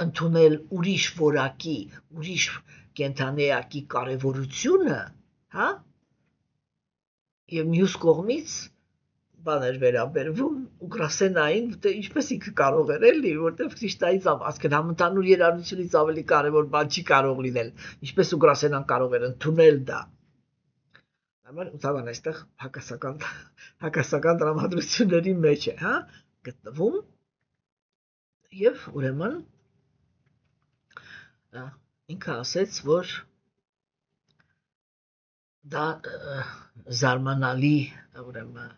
ընդունել ուրիշ որակի, ուրիշ կենդանեակի կարևորությունը, հա? Եվ մյուս կողմից բաներ վերաբերվում Ուգրասենային, թե ինչպես ինքը կարող էր էլի, որտեղ Քրիշնայից ասկեն համընդհանուր երանությունից ավելի կարևոր բան չի կարող լինել, ինչպես Ուգրասենան կարող էր ընդունել դա։ Համար Ութավան այստեղ հակասական տրամադրությունների մեջ է, հա, գտնվում եւ ուրեմն ինքը ասեց, որ դա զարմանալի ուրեմն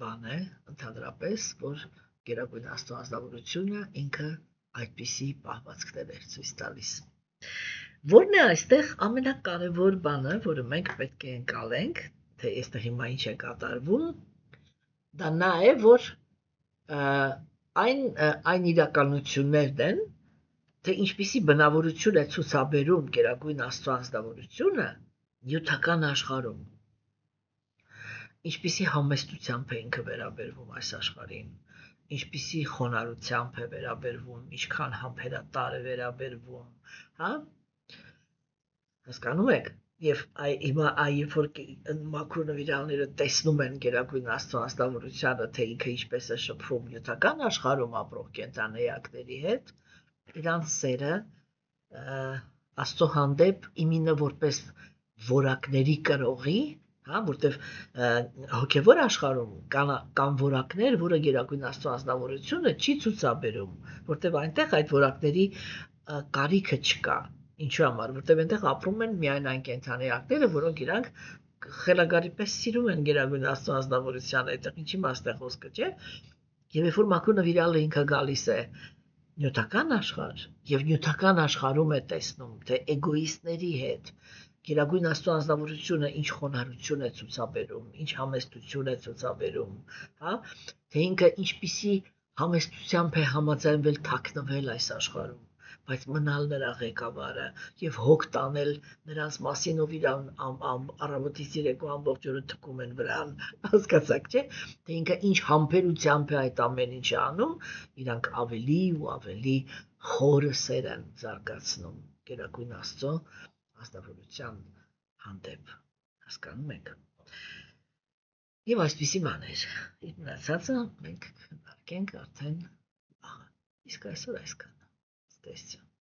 բան է, ընդհանրապես, որ Գերագույն Աստծո անձնավորությունը ինքը այդպիսի պահվածքներ էր ցույց տալիս։ Որն է այստեղ ամենակարևոր բանը, որը մենք պետք է ընկալենք, թե այստեղ հիմա ինչ է կատարվում, դա նա է, որ այն իրականություններն են, թե ինչպիսի բնավորություն է ցուցաբերում Գերագույն Աստծո անձնավորությունը նյութական աշխարհում, ինչպիսի համեստությամբ է ինքը վերաբերվում այս աշխարհին, ինչպիսի խոնարհությամբ է վերաբերվում, ինչքան համբերատար է վերաբերվում, հա? Հասկանում եք։ Եվ հիմա երբ որ մաքուր նվիրալները տեսնում են Գերագույն Աստծո անձնավորությանը, թե ինքը ինչպես է շփվում նյութական աշխարհում ապրող կենդանեակների հետ, իրանց սերը Աստծո հանդեպ իմինը որպես որակների կրողի, հա, որտեվ հոգևոր աշխարհում կան որակներ, որը Գերագույն Աստծո անձնավորությունը չի ցուցաբերում, որտեվ այնտեղ այդ որակների կարիքը չկա։ Ինչու համար, որտեվ այնտեղ ապրում են միայն այն կենդանեակները, որոնք իրանք խելագարի պես սիրում են Գերագույն Աստծո անձնավորությանը, այդտեղ ինչի մասն է խոսքը, չէ՞։ Եվ երբ որ մաքուր նվիրալը ինքը գալիս է նյութական աշխարհ եւ նյութական աշխարհում է տեսնում, թե էգոիստների հետ Գերագույն Աստծո անձնավորությունը ինչ խոնարհություն է ցուցաբերում, ինչ համեստություն է ցուցաբերում, հա, թե ինքը ինչպիսի համեստությամբ է համաձայնվել թաքնվել այս աշխարհում, բայց մնալ նրա ղեկավարը եւ հոգ տանել նրանց մասին, ով իրան առավոտից երեկո ամբողջ օրը թքում են վրան, հասկացաք, չէ՞, թե ինքը ինչ համբերությամբ է այդ ամեն ինչը անում, իրանք ավելի ու ավելի խորը սեր են զարգացնում Գերագույն Աստծո ազնվորության հանդեպ, հասկանում եք։ Եվ այսպիսի բաներ, իր մնացածը մենք քննարկենք արդեն վաղը, իսկ այսօր այսքանը, տեսություն։